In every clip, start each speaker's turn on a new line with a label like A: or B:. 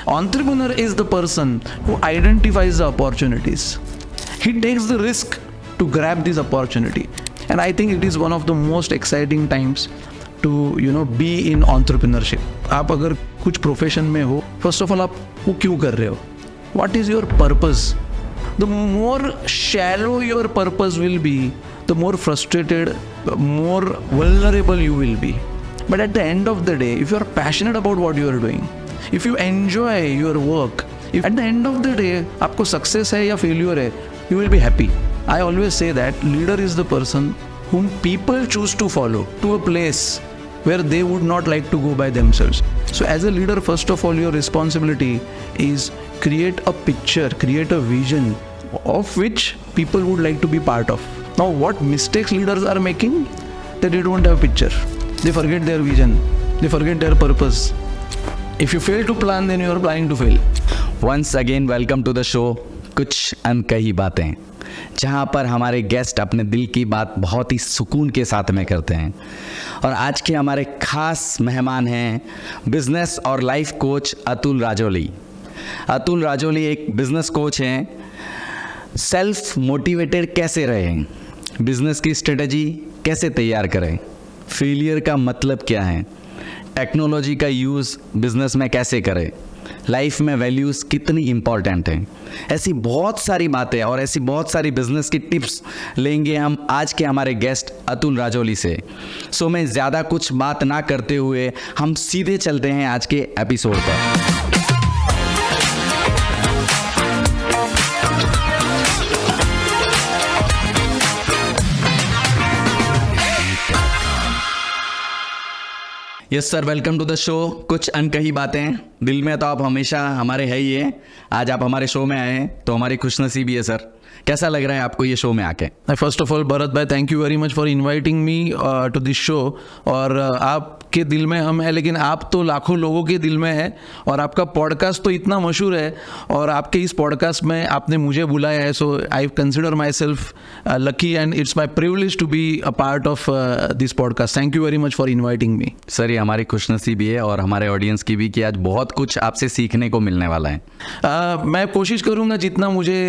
A: Entrepreneur is the person who identifies the opportunities. He takes the risk to grab this opportunity. And I think it is one of the most exciting times to be in entrepreneurship. आप अगर कुछ profession में हो, first of all आप वो क्यों कर रहे हो? What is your purpose? The more shallow your purpose will be, the more frustrated, more vulnerable you will be. But at the end of the day, if you are passionate about what you are doing, if you enjoy your work, if at the end of the day आपको success है या failure है, you will be happy. I always say that leader is the person whom people choose to follow to a place where they would not like to go by themselves. So as a leader, first of all, your responsibility is create a picture, create a vision of which people would like to be part of. Now what mistakes leaders are making, that they don't have a picture. They forget their vision. They forget their purpose. If you fail to plan, then you are planning to fail.
B: Once again, welcome to the show कुछ अनकही बातें, जहाँ पर हमारे guest अपने दिल की बात बहुत ही सुकून के साथ में करते हैं। और आज के हमारे खास मेहमान हैं बिजनेस और लाइफ कोच अतुल राजौली। अतुल राजौली एक बिजनेस कोच हैं। सेल्फ मोटिवेटेड कैसे रहें, बिजनेस की स्ट्रेटजी कैसे तैयार करें, फेलियर का मतलब क्या है, टेक्नोलॉजी का यूज़ बिजनेस में कैसे करें, लाइफ में वैल्यूज़ कितनी इम्पॉर्टेंट हैं, ऐसी बहुत सारी बातें और ऐसी बहुत सारी बिजनेस की टिप्स लेंगे हम आज के हमारे गेस्ट अतुल राजौली से। सो मैं ज़्यादा कुछ बात ना करते हुए हम सीधे चलते हैं आज के एपिसोड पर। Yes sir, welcome to the show कुछ अनकही बातें। दिल में तो आप हमेशा हमारे है ही है। आज आप हमारे शो में आए हैं तो हमारी खुशनसीबी है सर। कैसा लग रहा है आपको ये शो में आके?
A: फर्स्ट ऑफ ऑल भरत भाई, thank you very much for inviting me to this show. और आपके दिल में हम हैं, लेकिन आप तो लाखों लोगों के दिल में है। और आपका पॉडकास्ट तो इतना मशहूर है, और आपके इस पॉडकास्ट में आपने मुझे बुलाया है। So I consider myself lucky and it's my privilege to be a part of this podcast. Thank you very much for inviting me.
B: Sir, ये हमारी खुशनसीबी है और हमारे ऑडियंस की भी कि आज बहुत कुछ आपसे सीखने को मिलने वाला है।
A: मैं कोशिश करूँगा जितना मुझे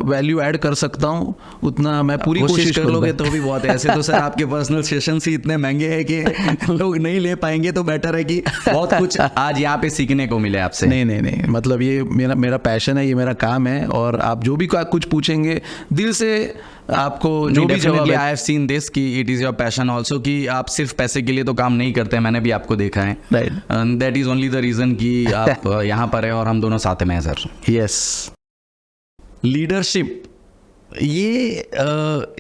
A: वैल्यू ऐड कर सकता हूँ उतना मैं पूरी कोशिश
B: कर लोगे तो भी बहुत है। ऐसे तो सर आपके पर्सनल सेशंस ही इतने महंगे हैं कि लोग नहीं ले पाएंगे, तो बेटर है कि बहुत कुछ आज यहाँ पे सीखने को मिले आपसे।
A: नहीं, मतलब ये मेरा पैशन है, ये मेरा काम है। और आप जो भी कुछ पूछेंगे दिल से, आपको जो भी जवाब।
B: आई हैव सीन दिस कि it is your passion also, कि आप सिर्फ पैसे के लिए तो काम नहीं करते। मैंने भी आपको देखा है,
A: right.
B: That is only the reason कि आप यहाँ पर है और हम दोनों साथ में हैं सर।
A: यस।
B: लीडरशिप, ये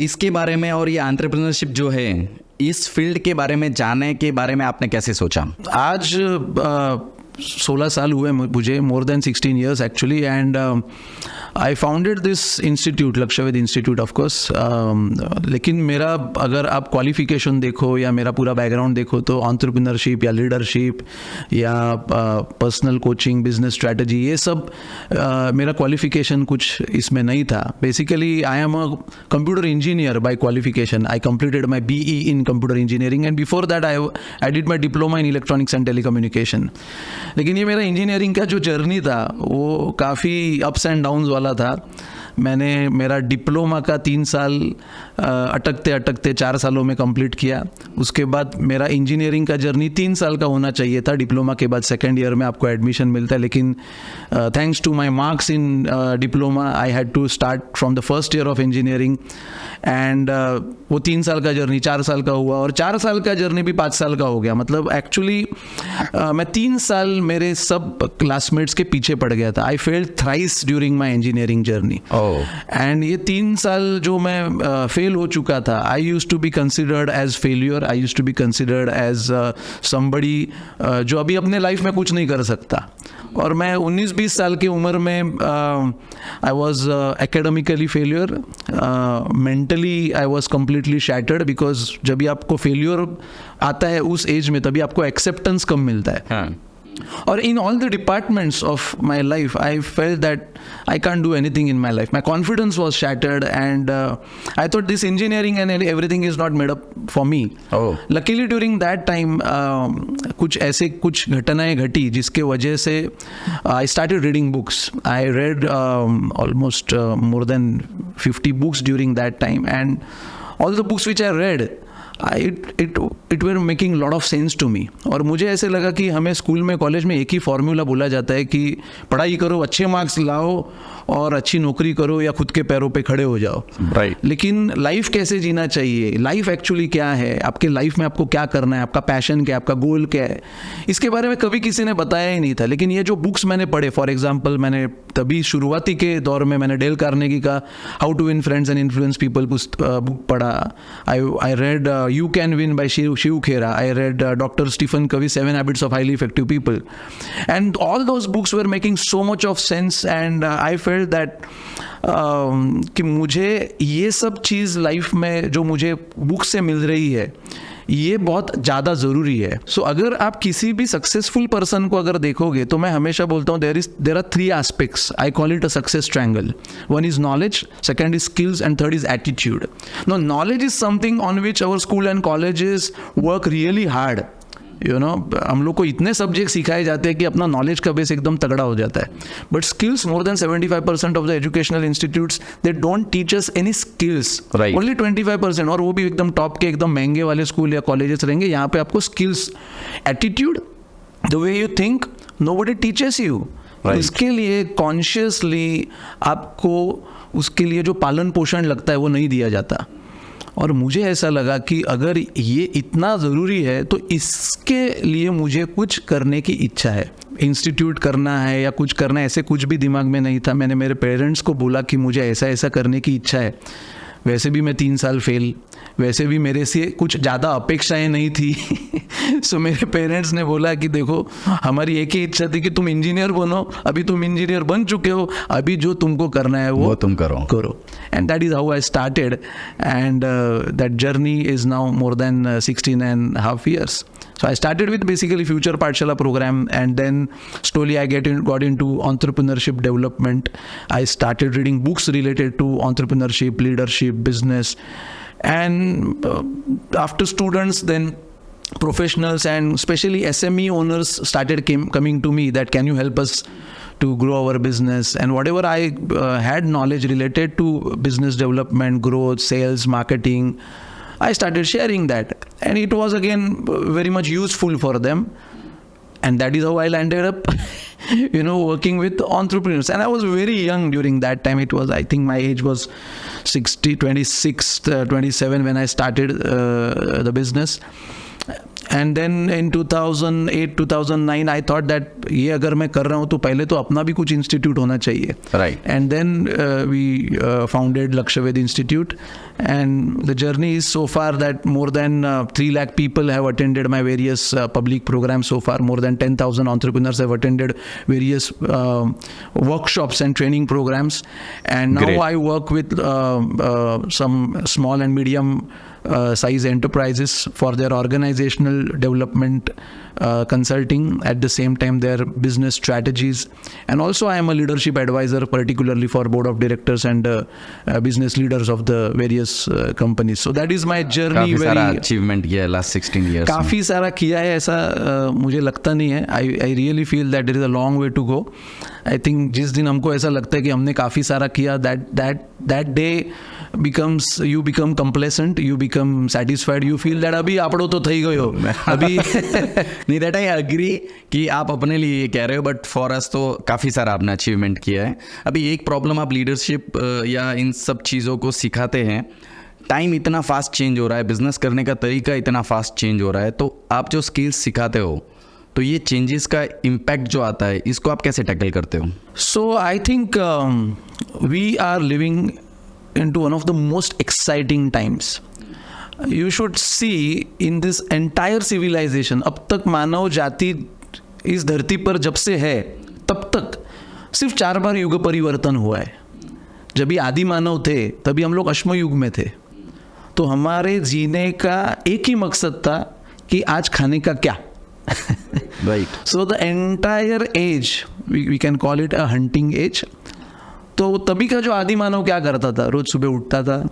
B: इसके बारे में और ये एंटरप्रेन्योरशिप जो है, इस फील्ड के बारे में जानने के बारे में आपने कैसे सोचा?
A: आज 16 साल हुए मुझे, more than 16 years actually. And I founded this institute, Lakshyavedh institute of course. लेकिन मेरा अगर आप क्वालिफिकेशन देखो या मेरा पूरा बैकग्राउंड देखो तो एंटरप्रेन्योरशिप या लीडरशिप या पर्सनल कोचिंग, बिजनेस स्ट्रैटेजी, ये सब मेरा क्वालिफिकेशन कुछ इसमें नहीं था। Basically I am a computer engineer by qualification. I completed my BE in computer engineering and before that I did my diploma in electronics and telecommunication. लेकिन ये मेरा इंजीनियरिंग का जो जर्नी था वो काफ़ी अप्स एंड डाउन्स वाला था। मैंने मेरा डिप्लोमा का 3 साल अटकते अटकते 4 सालों में कंप्लीट किया। उसके बाद मेरा इंजीनियरिंग का जर्नी 3 साल का होना चाहिए था। डिप्लोमा के बाद सेकेंड ईयर में आपको एडमिशन मिलता है, लेकिन thanks to my marks in diploma I had to start from the first year of engineering. And वो 3 साल का जर्नी 4 साल का हुआ, और 4 साल का जर्नी भी 5 साल का हो गया। मतलब एक्चुअली मैं 3 साल मेरे सब क्लासमेट्स के पीछे पड़ गया था। I failed thrice during my engineering journey. And ये 3 साल जो मैं फेल हो चुका था, I use to be considered as failure. I use to be considered as somebody जो अभी अपने लाइफ में कुछ नहीं कर सकता। और मैं 19-20 साल की उम्र में I was academically failure, mentally I was completely shattered. Because जब भी आपको फेल्यूर आता है उस एज में, तभी आपको एक्सेप्टेंस कम मिलता है। Or in all the departments of my life, I felt that I can't do anything in my life. My confidence was shattered, and I thought this engineering and everything is not made up for me.
B: Oh.
A: Luckily during that time कुछ घटनाएं घटी जिसके वजह से I started reading books. I read almost more than 50 books during that time, and all the books which I read, it were making lot of sense to me. और मुझे ऐसे लगा कि हमें स्कूल में कॉलेज में एक ही फॉर्मूला बोला जाता है कि पढ़ाई करो, अच्छे मार्क्स लाओ और अच्छी नौकरी करो या खुद के पैरों पे खड़े हो जाओ.
B: राइट.
A: लेकिन लाइफ कैसे जीना चाहिए, लाइफ एक्चुअली क्या है, आपके लाइफ में आपको क्या करना है, आपका पैशन क्या है, आपका गोल क्या है, इसके बारे में कभी किसी ने बताया ही नहीं था. लेकिन ये जो बुक्स मैंने पढ़े, फॉर एग्जांपल मैंने तभी शुरुआती के दौर में मैंने डेल कार्नेगी का how to win friends and influence people book पढ़ा. I read you can win by Shiv Khera. I read doctor Stephen Covey 7 habits of highly effective people, and all those books were making so much of sense. And I felt that कि मुझे ये सब चीज़ life में जो मुझे book से मिल रही है ये बहुत ज़्यादा ज़रूरी है. सो अगर आप किसी भी सक्सेसफुल पर्सन को अगर देखोगे तो मैं हमेशा बोलता हूँ there are 3 aspects. I call it a success triangle. One is knowledge, second is skills, and third is attitude. No, knowledge is something on which our school and colleges work really hard. हम लोग को इतने subject सिखाए जाते हैं कि अपना knowledge का बेस एकदम तगड़ा हो जाता है. But skills, more than 75% of the educational institutes they don't teach us any skills.
B: Right.
A: Only 25%, और वो भी एकदम टॉप के एकदम महंगे वाले स्कूल या कॉलेजेस रहेंगे. यहाँ पे आपको skills, attitude, the way you think, nobody teaches you. इसके लिए कॉन्शियसली आपको उसके लिए जो पालन पोषण लगता है वो नहीं दिया जाता. और मुझे ऐसा लगा कि अगर ये इतना ज़रूरी है तो इसके लिए मुझे कुछ करने की इच्छा है. इंस्टीट्यूट करना है या कुछ करना है, ऐसे कुछ भी दिमाग में नहीं था. मैंने मेरे पेरेंट्स को बोला कि मुझे ऐसा ऐसा करने की इच्छा है. वैसे भी मैं 3 साल फेल, वैसे भी मेरे से कुछ ज़्यादा अपेक्षाएं नहीं थी. सो मेरे पेरेंट्स ने बोला कि देखो, हमारी एक ही इच्छा थी कि तुम इंजीनियर बनो. अभी तुम इंजीनियर बन चुके हो, अभी जो तुमको करना है वो
B: तुम करो.
A: And that is how I started, and that journey is now more than 16.5 years. So I started with basically Future Pathshala program, and then slowly I got into entrepreneurship development. I started reading books related to entrepreneurship, leadership, business, and after students, then professionals and especially SME owners started coming to me that can you help us to grow our business. And whatever I had knowledge related to business development, growth, sales, marketing, I started sharing that, and it was again very much useful for them, and that is how I landed up working with entrepreneurs. And I was very young during that time. It was, I think my age was 27 when I started the business. And then in 2008, 2009, I thought that ये अगर मैं कर रहा हूँ तो पहले तो अपना भी कुछ इंस्टीट्यूट होना चाहिए.
B: Right.
A: And then we founded Lakshya Institute, and the journey is so far that more than 3 lakh people have attended my various public programs so far. More than 10,000 entrepreneurs have attended various workshops and training programs. And now
B: Great.
A: I work with some small and medium size enterprises for their organizational development consulting, at the same time their business strategies, and also I am a leadership advisor particularly for board of directors and business leaders of the various companies. So that is my journey.
B: काफी सारा
A: very
B: achievement किया last 16 years.
A: काफ़ी सारा किया है ऐसा मुझे लगता नहीं है. I really feel that there is a long way to go. I think जिस दिन हमको ऐसा लगता है कि हमने काफ़ी सारा किया, that day becomes, you become complacent, you become satisfied, you feel that अभी आपड़ो तो थई गयो अभी.
B: नहीं, दैट आई एग्री कि आप अपने लिए ये कह रहे हो, बट फॉर अस तो काफ़ी सारा आपने अचीवमेंट किया है. अभी एक प्रॉब्लम, आप लीडरशिप या इन सब चीज़ों को सिखाते हैं, टाइम इतना फास्ट चेंज हो रहा है, बिजनेस करने का तरीका इतना फास्ट चेंज हो रहा है, तो आप जो स्किल्स सिखाते हो तो ये चेंजेस का इम्पैक्ट जो आता है इसको आप कैसे टैकल करते हो?
A: So I think we are living into one of the most exciting times. You should see in this entire civilization, अब तक मानव जाति इस धरती पर जब से है तब तक सिर्फ 4 बार युग परिवर्तन हुआ है. जब भी आदि मानव थे तभी हम लोग अश्म युग में थे. तो हमारे जीने का एक ही मकसद था कि आज खाने का क्या.
B: Right.
A: So the entire age, we can call it a hunting age. तो तभी का जो आदि मानव क्या करता था, रोज सुबह उठता था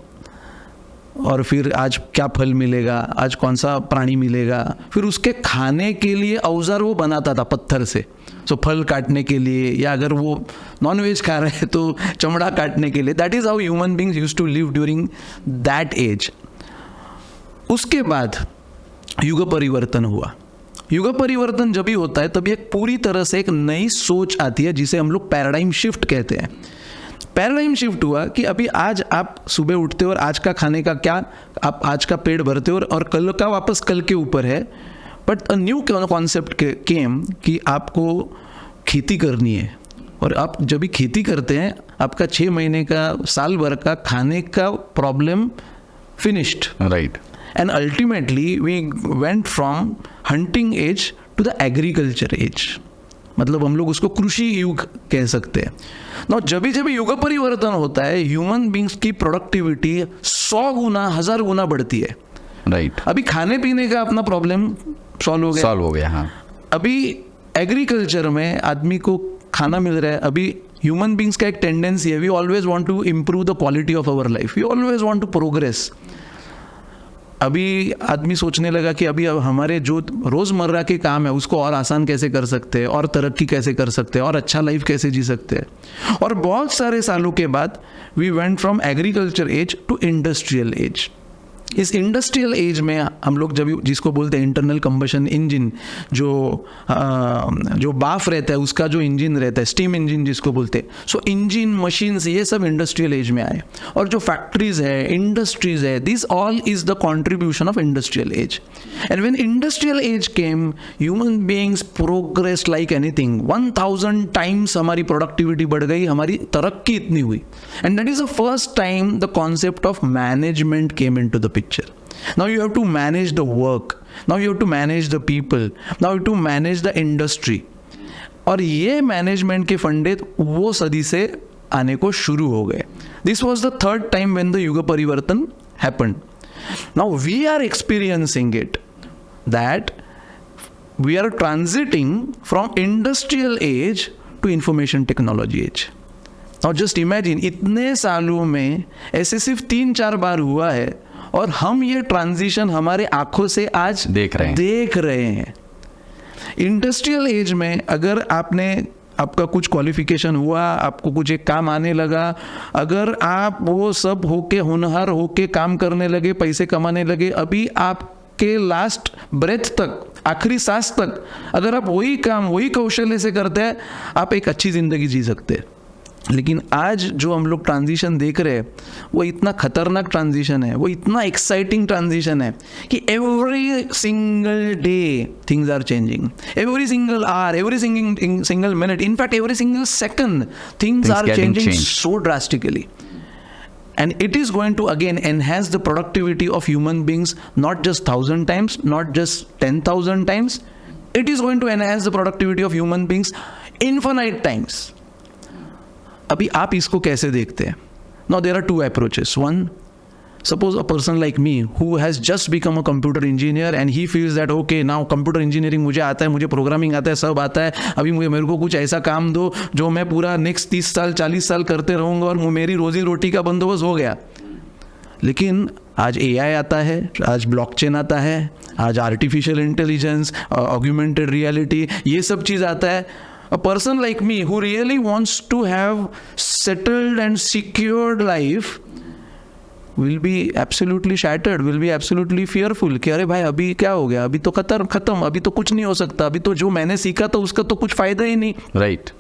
A: और फिर आज क्या फल मिलेगा, आज कौन सा प्राणी मिलेगा, फिर उसके खाने के लिए औजार वो बनाता था पत्थर से. सो फल काटने के लिए, या अगर वो नॉन वेज खा रहे हैं तो चमड़ा काटने के लिए. That is how human beings used to live during that age. उसके बाद युग परिवर्तन हुआ. युग परिवर्तन जब भी होता है तभी एक पूरी तरह से एक नई सोच आती है जिसे हम लोग पैराडाइम शिफ्ट कहते हैं. पैराडाइम शिफ्ट हुआ कि अभी आज आप सुबह उठते हो और आज का खाने का क्या, आप आज का पेट भरते हो और कल का वापस कल के ऊपर है. But a new concept came कि आपको खेती करनी है, और आप जब भी खेती करते हैं आपका 6 महीने का, साल भर का खाने का problem finished.
B: Right.
A: And ultimately we went from hunting age to the agriculture age. मतलब हम लोग उसको कृषि युग कह सकते हैं. Now जब भी युग परिवर्तन होता है, ह्यूमन बींग्स की प्रोडक्टिविटी 100 गुना 1000 गुना बढ़ती है.
B: Right.
A: अभी खाने पीने का अपना प्रॉब्लम सॉल्व हो गया.
B: हाँ.
A: अभी एग्रीकल्चर में आदमी को खाना मिल रहा है. अभी ह्यूमन बींग्स का एक टेंडेंसी है, we always want to improve the quality of our life, we always want to progress. अभी आदमी सोचने लगा कि अभी अब हमारे जो रोज़मर्रा के काम है उसको और आसान कैसे कर सकते हैं, और तरक्की कैसे कर सकते हैं, और अच्छा लाइफ कैसे जी सकते हैं. और बहुत सारे सालों के बाद we went from agriculture age to industrial age. इस इंडस्ट्रियल एज में हम लोग जब जिसको बोलते हैं इंटरनल कंबशन इंजन, जो बाफ रहता है उसका जो इंजन रहता है, स्टीम इंजन जिसको बोलते हैं. सो इंजन, मशीन्स, ये सब इंडस्ट्रियल एज में आए. और जो फैक्ट्रीज है, इंडस्ट्रीज है, this all is the contribution of industrial as. And when industrial as came, human beings progressed like anything. 1000 times हमारी प्रोडक्टिविटी बढ़ गई, हमारी तरक्की इतनी हुई. And that is the first time the concept of management came into the picture. Now you have to manage the work. Now you have to manage the people. Now you have to manage the industry. और ये management के फंडे वो सदी से आने को शुरू हो गए. This was the third time when the युग परिवर्तन happened. Now we are experiencing it, that we are transiting from industrial age to information technology age. Now just imagine, इतने सालों में ऐसे सिर्फ 3-4 बार हुआ है और हम ये ट्रांजिशन हमारे आंखों से आज देख रहे हैं. इंडस्ट्रियल एज में अगर आपका कुछ क्वालिफिकेशन हुआ, आपको कुछ एक काम आने लगा, अगर आप वो सब होके होनहार होके काम करने लगे, पैसे कमाने लगे, अभी आपके लास्ट ब्रेथ तक, आखिरी सांस तक अगर आप वही काम वही कौशल्य से करते हैं, आप एक अच्छी ज़िंदगी जी सकते हैं. लेकिन आज जो हम लोग ट्रांजिशन देख रहे हैं वो इतना खतरनाक ट्रांजिशन है, वो इतना एक्साइटिंग ट्रांजिशन है कि every single day things are changing. Every single hour, every single minute, in fact every single second things are changing so drastically. And it is going to again enhance the productivity of human beings, not just 1000 times, not just 10,000 times. It is going to enhance the productivity of human beings infinite times. अभी आप इसको कैसे देखते हैं? Now there are two approaches. One, suppose a person like me who has just become a computer engineer and he feels that okay, now computer engineering मुझे आता है, मुझे प्रोग्रामिंग आता है, सब आता है, अभी मेरे को कुछ ऐसा काम दो जो मैं पूरा नेक्स्ट 30 साल 40 साल करते रहूँगा और मेरी रोजी रोटी का बंदोबस्त हो गया. लेकिन आज AI आता है, आज ब्लॉकचेन आता है, आज आर्टिफिशियल इंटेलिजेंस, ऑग्यूमेंटेड रियलिटी, ये सब चीज़ आता है. A person like me who really wants to have settled and secured life will be absolutely shattered, will be absolutely fearful कि अरे भाई अभी क्या हो गया, अभी तो खत्म, अभी तो कुछ नहीं हो सकता, अभी तो जो मैंने सीखा था उसका तो कुछ फायदा ही नहीं.
B: Right.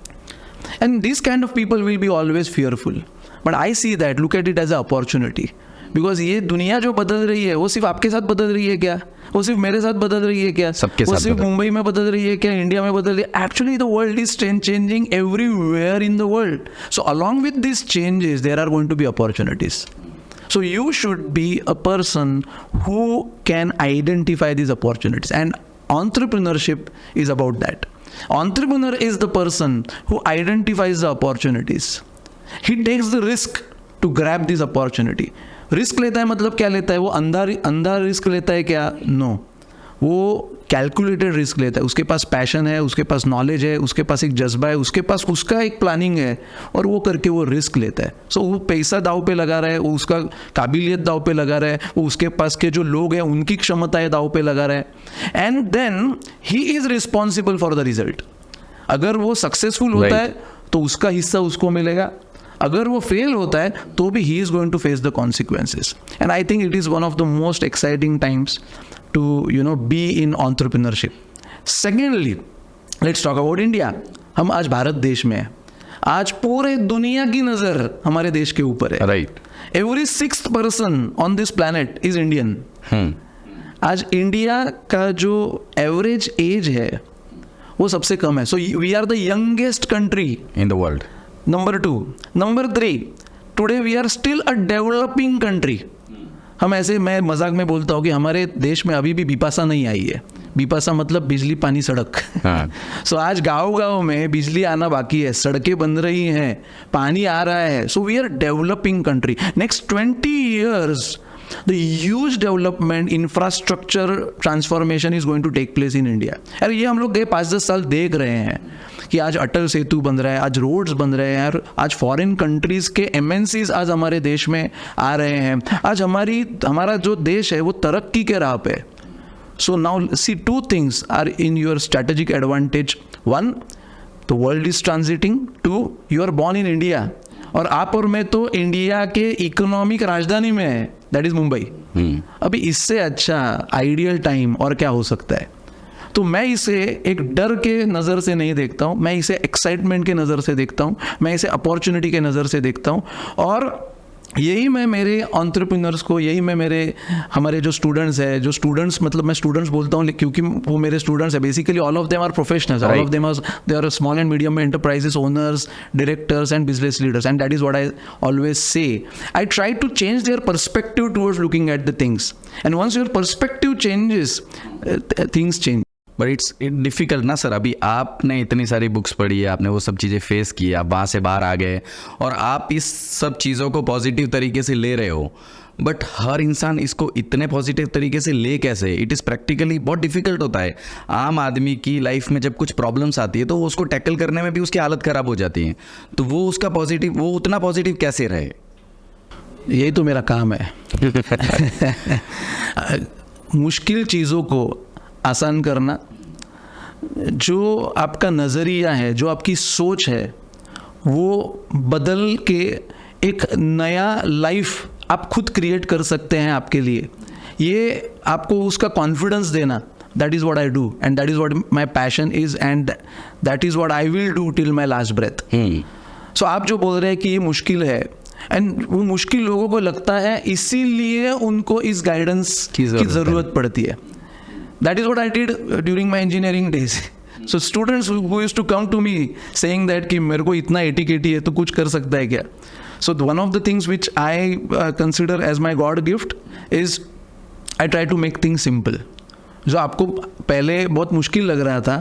A: And these kind of people will be always fearful. But I see that, look at it as an opportunity. Because ये दुनिया जो बदल रही है वो सिर्फ आपके साथ बदल रही है क्या, वो सिर्फ मेरे साथ बदल रही है क्या,
B: सबके साथ
A: वो सिर्फ मुंबई में बदल रही है क्या, इंडिया में बदल रही है? Actually the world is changing everywhere in the world. So along with this changes there are going to be opportunities. So you should be a person who can identify these opportunities, and entrepreneurship is about that. Entrepreneur is the person who identifies the opportunities. He takes the risk to grab this opportunity. Risk लेता है मतलब क्या लेता है? वो अंधा risk लेता है क्या? नो. वो कैलकुलेटेड रिस्क लेता है, उसके पास पैशन है, उसके पास नॉलेज है, उसके पास एक जज्बा है, उसके पास उसका एक प्लानिंग है और वो करके वो रिस्क लेता है. सो वो पैसा दाव पे लगा रहा है, वो उसका काबिलियत दाव पे लगा रहा है, वो उसके पास के जो लोग हैं उनकी क्षमताएं दाव पे लगा रहा है, and then he is responsible for the result. अगर वो सक्सेसफुल होता है तो उसका हिस्सा उसको मिलेगा, अगर वो फेल होता है तो भी he is going to face the consequences. And I think it is one of the most exciting times to be in entrepreneurship. Secondly, let's talk about India. हम आज भारत देश में हैं. आज पूरे दुनिया की नज़र हमारे देश के ऊपर है.
B: Right.
A: Every sixth person on this planet is Indian. आज इंडिया का जो एवरेज एज है वो सबसे कम है. So we are the youngest country
B: in the world.
A: Number 2. Number 3, today we are still a developing country. हम ऐसे, मैं मजाक में बोलता हूँ कि हमारे देश में अभी भी बिपाशा नहीं आई है. बिपाशा मतलब बिजली पानी सड़क. सो आज गाँव में बिजली आना बाकी है, सड़कें बन रही हैं, पानी आ रहा है. So we are developing country. Next 20 years the huge development infrastructure transformation is going to take place in India. यार ये हम लोग गए 5-10 साल देख रहे हैं कि आज अटल सेतु बन रहा है, आज रोड्स बन रहे हैं यार, आज फॉरेन कंट्रीज के MNCs आज हमारे देश में आ रहे हैं, आज हमारा जो देश है वो तरक्की के राह पे. So now see, 2 things are in your strategic advantage. 1, the world is transiting. 2, you are born in India. और आप और मैं तो इंडिया के इकोनॉमिक राजधानी में है, दैट इज मुंबई. अभी इससे अच्छा आइडियल टाइम और क्या हो सकता है. तो मैं इसे एक डर के नज़र से नहीं देखता हूँ, मैं इसे एक्साइटमेंट के नज़र से देखता हूँ, मैं इसे अपॉर्चुनिटी के नज़र से देखता हूँ. और यही मैं मेरे एंटरप्रेन्योर्स को, यही मैं हमारे जो स्टूडेंट्स है, जो स्टूडेंट्स, मतलब मैं स्टूडेंट्स बोलता हूँ क्योंकि वो मेरे स्टूडेंट्स है. Basically all of them are professionals, all of them are, they are small and medium enterprises owners, directors and business leaders, and that is what I always say. I try to change their perspective towards looking at the things, and once your perspective changes, things change.
B: But it's difficult ना sir. अभी आपने इतनी सारी books पढ़ी है, आपने वो सब चीज़ें फेस की, आप वहाँ से बाहर आ गए और आप इस सब चीज़ों को पॉजिटिव तरीके से ले रहे हो. बट हर इंसान इसको इतने पॉजिटिव तरीके से ले कैसे? इट इज़ प्रैक्टिकली बहुत डिफिकल्ट होता है. आम आदमी की लाइफ में जब कुछ प्रॉब्लम्स आती है तो उसको टैकल करने में भी उसकी हालत ख़राब हो जाती है. तो वो उतना पॉजिटिव कैसे रहे?
A: यही तो मेरा काम है. मुश्किल चीज़ों को आसान करना. जो आपका नज़रिया है, जो आपकी सोच है, वो बदल के एक नया लाइफ आप खुद क्रिएट कर सकते हैं आपके लिए. ये आपको उसका कॉन्फिडेंस देना, that is what I do, and that is what my passion is, and that is what I will do till my last breath. So आप जो बोल रहे हैं कि ये मुश्किल है, एंड वो मुश्किल लोगों को लगता है, इसीलिए उनको इस गाइडेंस की ज़रूरत पड़ती है. That is what I did during my engineering days. So students who used to come to me saying that कि मेरे को इतना एटिकेटी है तो कुछ कर सकता है क्या. So one of the things which I consider as my God gift is I try to make things simple. जो आपको पहले बहुत मुश्किल लग रहा था,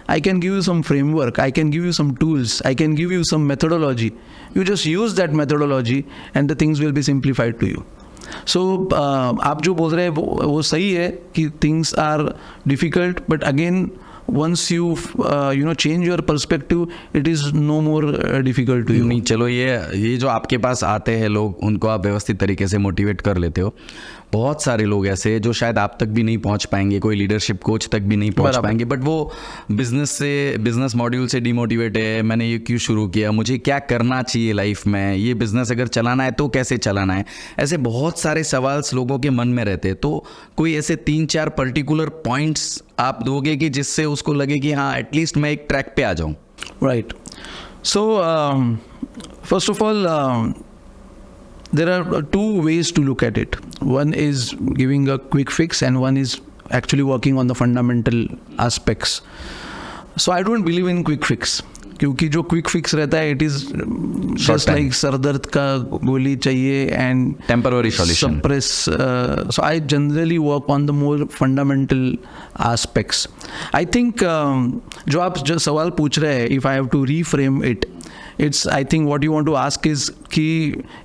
A: I can give you some framework, I can give you some tools, I can give you some methodology. You just use that methodology and the things will be simplified to you. सो आप जो बोल रहे हैं वो सही है कि things are difficult, but again once you change your perspective, it is no more difficult to you.
B: नहीं, चलो ये जो आपके पास आते हैं लोग, उनको आप व्यवस्थित तरीके से मोटिवेट कर लेते हो. बहुत सारे लोग ऐसे जो शायद आप तक भी नहीं पहुंच पाएंगे, कोई लीडरशिप कोच तक भी नहीं पहुंच पाएंगे, बट वो बिजनेस मॉड्यूल से डिमोटिवेट है. मैंने ये क्यों शुरू किया, मुझे क्या करना चाहिए लाइफ में, ये बिजनेस अगर चलाना है तो कैसे चलाना है, ऐसे बहुत सारे सवाल लोगों के मन में रहते हैं. तो कोई ऐसे 3-4 पर्टिकुलर पॉइंट्स आप दोगे कि जिससे उसको लगे कि हाँ, एटलीस्ट मैं एक ट्रैक पे आ जाऊँ?
A: Right. So first of all, there are 2 ways to look at it. One is giving a quick fix, and one is actually working on the fundamental aspects. So I don't believe in quick fix, क्योंकि जो quick fix रहता है, it is just like सर दर्द का गोली चाहिए and
B: temporary solution.
A: Suppress. So I generally work on the more fundamental aspects. I think जो आप जो सवाल पूछ रहे हैं, if I have to reframe it, it's, I think what you want to ask is कि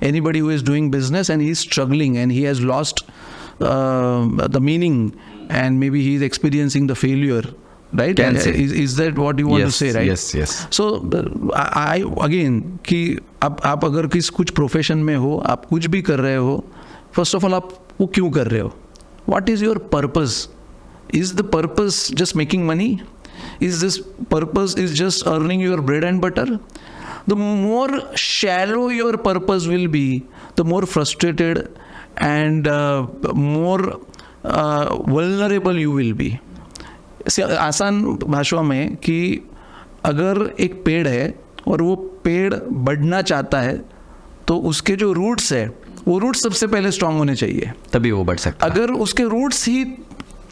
A: anybody who is doing business and he is struggling and he has lost the meaning and maybe he is experiencing the failure, right?
B: Can say.
A: Is that what you want to say, right?
B: Yes.
A: So I again कि आप अगर कुछ profession में हो, आप कुछ भी कर रहे हो, फर्स्ट ऑफ ऑल आप वो क्यों कर रहे हो? What is your purpose? Is the purpose just making money? Is this purpose is just earning your bread and butter? The more shallow your purpose will be, the more frustrated and more vulnerable you will be. आसान भाषा में कि अगर एक पेड़ है और वो पेड़ बढ़ना चाहता है तो उसके जो रूट्स है वो रूट्स सबसे पहले स्ट्रांग होने चाहिए,
B: तभी वो बढ़ सकता है।
A: अगर उसके रूट्स ही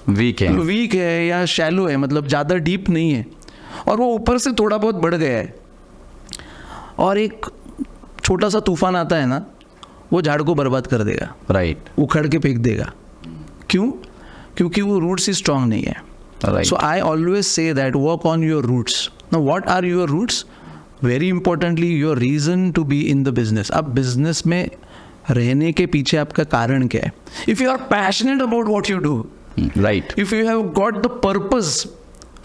A: वीक है या शैलो है, मतलब ज़्यादा डीप नहीं है और वो ऊपर से थोड़ा बहुत बढ़ गया है और एक छोटा सा तूफान आता है ना, वो झाड़ को बर्बाद कर देगा,
B: राइट,
A: उखड़ के फेंक देगा। क्यों? क्योंकि वो रूट्स ही स्ट्रांग नहीं है।
B: Right.
A: So I always say that work on your roots. Now what are your roots? Very importantly, your reason to be in the business. अब business में रहने के पीछे आपका कारण क्या है? If you are passionate about what you do,
B: right.
A: if you have got the purpose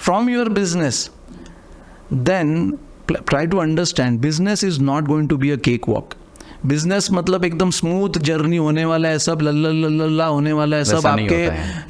A: from your business, then try to understand business is not going to be a cakewalk. Business मतलब एकदम smooth journey होने वाला है, सब लल्ला होने वाला है, सब आपके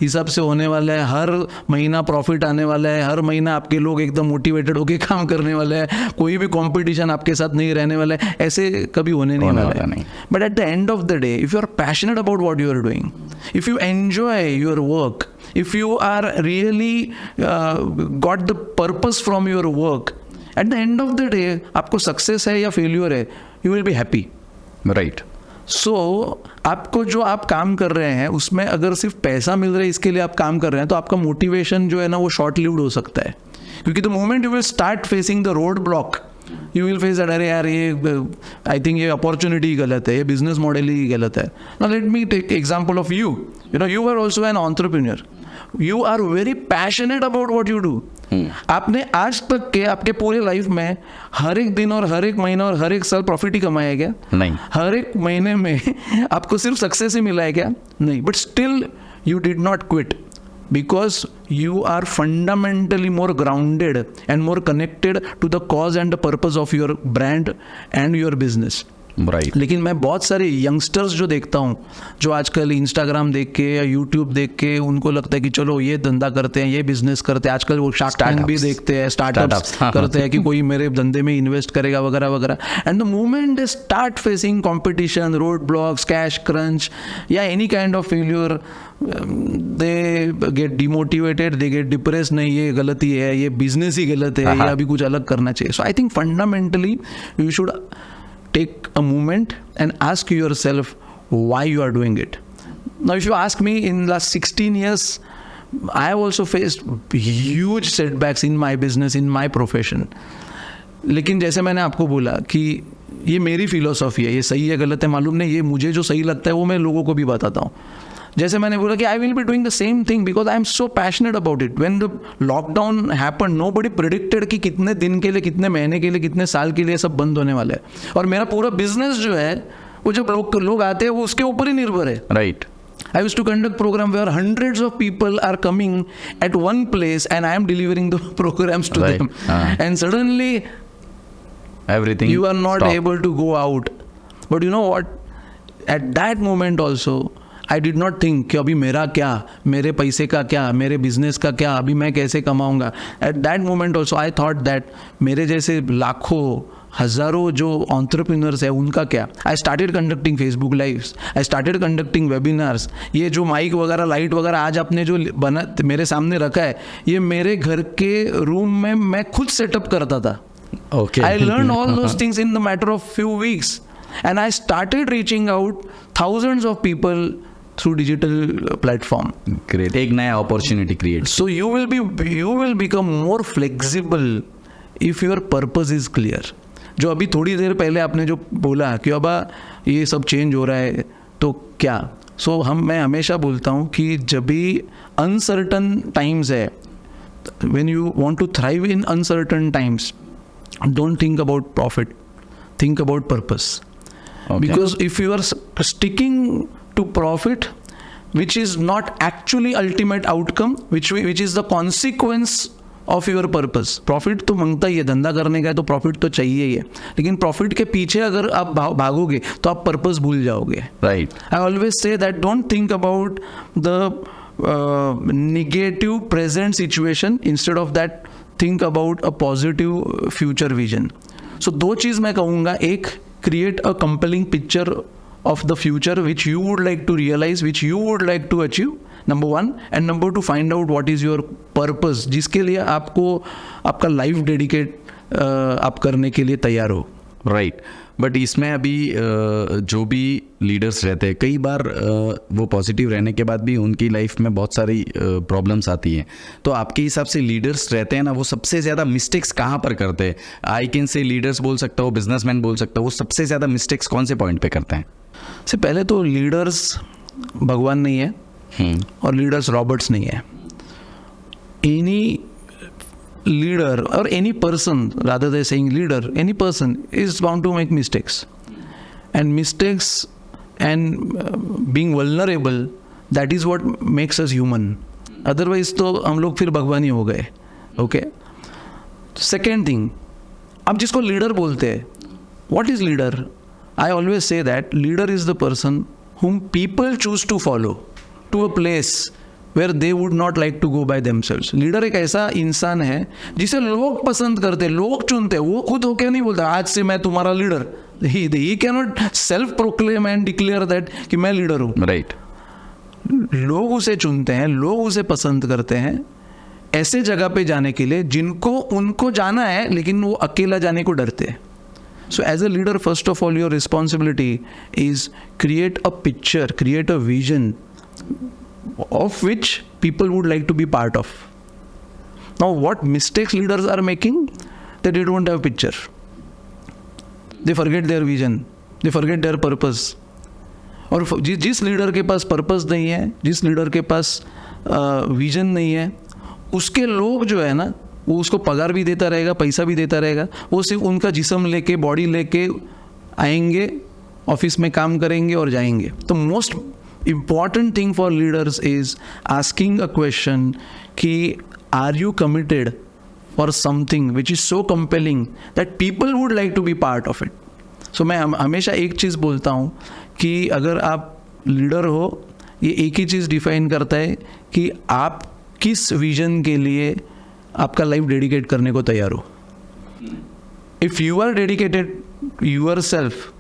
A: हिसाब से होने वाला है, हर महीना प्रॉफिट आने वाला है, हर महीना आपके लोग एकदम मोटिवेटेड होके काम करने वाले हैं, कोई भी कंपटीशन आपके साथ नहीं रहने वाला है, ऐसे कभी होने नहीं वाला है। But at the end of the day, if you are passionate about what you are doing, if you enjoy your work, if you are really got the purpose from your work, at the end of the day आपको success है या failure है, you will be happy,
B: right.
A: So आपको जो आप काम कर रहे हैं उसमें अगर सिर्फ पैसा मिल रहा है इसके लिए आप काम कर रहे हैं तो आपका मोटिवेशन जो है ना वो शॉर्ट लिव्ड हो सकता है, क्योंकि the moment you will start facing the road block, you will face that अरे यार ये आई थिंक ये अपॉर्चुनिटी गलत है, ये बिजनेस मॉडल ही गलत है। Now let me take example of you know you are also an entrepreneur, you are very passionate about what you do. आपने आज तक के आपके पूरे लाइफ में हर एक दिन और हर एक महीना और हर एक साल प्रॉफिट ही कमाया क्या?
B: नहीं।
A: हर एक महीने में आपको सिर्फ सक्सेस ही मिला है क्या? नहीं। But still you did not quit because you are fundamentally more grounded and more connected to the cause and the purpose of your brand and your business.
B: Right.
A: लेकिन मैं बहुत सारे यंगस्टर्स जो देखता हूँ जो आजकल इंस्टाग्राम देख के या यूट्यूब देख के उनको लगता है कि चलो ये धंधा करते हैं, ये बिजनेस करते हैं, आजकल वो शार्क टैंक भी देखते हैं, स्टार्टअप्स करते हैं कि कोई मेरे धंधे में इन्वेस्ट करेगा वगैरह वगैरह, and the moment they start facing competition, road blocks, cash crunch या any kind of failure, they get demotivated, they get depress, नहीं ये गलती है, ये बिजनेस ही गलत है, ये अभी कुछ अलग करना चाहिए. So I think fundamentally you should take a moment and ask yourself why you are doing it. Now if you ask me, in last 16 years I have also faced huge setbacks in my business, in my profession. लेकिन जैसे मैंने आपको बोला कि ये मेरी philosophy है, ये सही है गलत है मालूम नहीं, ये मुझे जो सही लगता है वो मैं लोगों को भी बताता हूँ. जैसे मैंने बोला कि I will be doing the same thing because I am so passionate about it. When the lockdown happen, nobody predicted कि कितने दिन के लिए, कितने महीने के लिए, कितने साल के लिए सब बंद होने वाला है, और मेरा पूरा बिजनेस जो है वो जब लोग आते हैं वो उसके ऊपर ही निर्भर है.
B: Right.
A: I used to conduct program where hundreds of people are coming at one place and I am delivering the programs to them. And suddenly
B: everything
A: you are not
B: stop.
A: able to go out. But you know what? At that moment also, I did not think कि अभी मेरा क्या, मेरे पैसे का क्या, मेरे business का क्या, अभी मैं कैसे कमाऊंगा. At that moment also I thought that मेरे जैसे लाखों हजारों जो एंटरप्रेन्योर्स है उनका क्या. I started conducting Facebook lives, I started conducting webinars. ये जो माइक वगैरह, लाइट वगैरह आज आपने जो बना मेरे सामने रखा है, ये मेरे घर के रूम में मैं खुद सेटअप करता था.
B: Okay.
A: I learned all those things in the matter of few weeks, and I started reaching out thousands of people through digital platform.
B: Great. एक नया opportunity create.
A: So you will become more flexible if your purpose is clear. जो अभी थोड़ी देर पहले आपने जो बोला कि अब ये सब चेंज हो रहा है तो क्या. मैं हमेशा बोलता हूँ कि जब भी अनसर्टन टाइम्स है, when you want to thrive in uncertain times, don't think about profit, think about purpose. Okay. Because if you are sticking to profit, which is not actually ultimate outcome, which is the consequence of your purpose. Profit तो मांगता ही है, धंधा करने का है तो profit तो चाहिए ही है, लेकिन प्रॉफिट के पीछे अगर आप भागोगे तो आप पर्पस भूल जाओगे.
B: Right.
A: I always say that don't think about the negative present situation. Instead of that, think about a positive future vision. So दो चीज़ मैं कहूँगा. एक, create a compelling picture of the future which you would like to realize, which you would like to achieve, number one. And number two, find out what is your purpose, जिसके लिए आपको आपका life dedicate आप करने के लिए तैयार हो.
B: राइट. बट इसमें अभी जो भी लीडर्स रहते हैं, कई बार वो पॉजिटिव रहने के बाद भी उनकी लाइफ में बहुत सारी प्रॉब्लम्स आती हैं. तो आपके हिसाब से लीडर्स रहते हैं ना, वो सबसे ज़्यादा मिस्टेक्स कहाँ पर करते हैं? आई कैन से लीडर्स बोल सकता हूँ, बिजनेसमैन बोल सकता हूँ, वो सबसे ज़्यादा मिस्टेक्स कौन से पॉइंट पे करते हैं?
A: से पहले तो लीडर्स भगवान नहीं है और लीडर्स रॉबर्ट्स नहीं है. Any leader or any person, rather than saying leader, any person is bound to make mistakes, and mistakes and being vulnerable, that is what makes us human. Otherwise तो हम लोग फिर भगवान ही हो गए. Okay. Second thing, अब जिसको leader बोलते हैं, what is leader? I always say that leader is the person whom people choose to follow to a place where they would not like to go by themselves. Leader एक ऐसा इंसान है जिसे लोग पसंद करते, लोग चुनते. वो खुद होकर नहीं बोलता आज से मैं तुम्हारा leader. He cannot self proclaim and declare that कि मैं लीडर हूँ.
B: राइट.
A: लोग उसे चुनते हैं, लोग उसे पसंद करते हैं ऐसे जगह पे जाने के लिए जिनको उनको जाना है, लेकिन वो अकेला जाने को डरते हैं. So as a leader, first of all, your responsibility is create a picture, create a vision of which people would like to be part of. Now what mistakes leaders are making, that they don't have picture, they forget their vision, they forget their purpose. और जिस leader के पास purpose नहीं है, जिस leader के पास vision नहीं है, उसके लोग जो है ना, वो उसको पगार भी देता रहेगा, पैसा भी देता रहेगा, वो सिर्फ उनका जिस्म लेके, बॉडी लेके आएंगे, ऑफिस में काम करेंगे और जाएंगे. तो most important thing for leaders is asking a question कि are you committed for something which is so compelling that people would like to be part of it. So मैं हमेशा एक चीज़ बोलता हूँ कि अगर आप लीडर हो, ये एक ही चीज़ डिफाइन करता है कि आप किस विजन के लिए आपका लाइफ डेडिकेट करने को तैयार हो. If you are dedicated yourself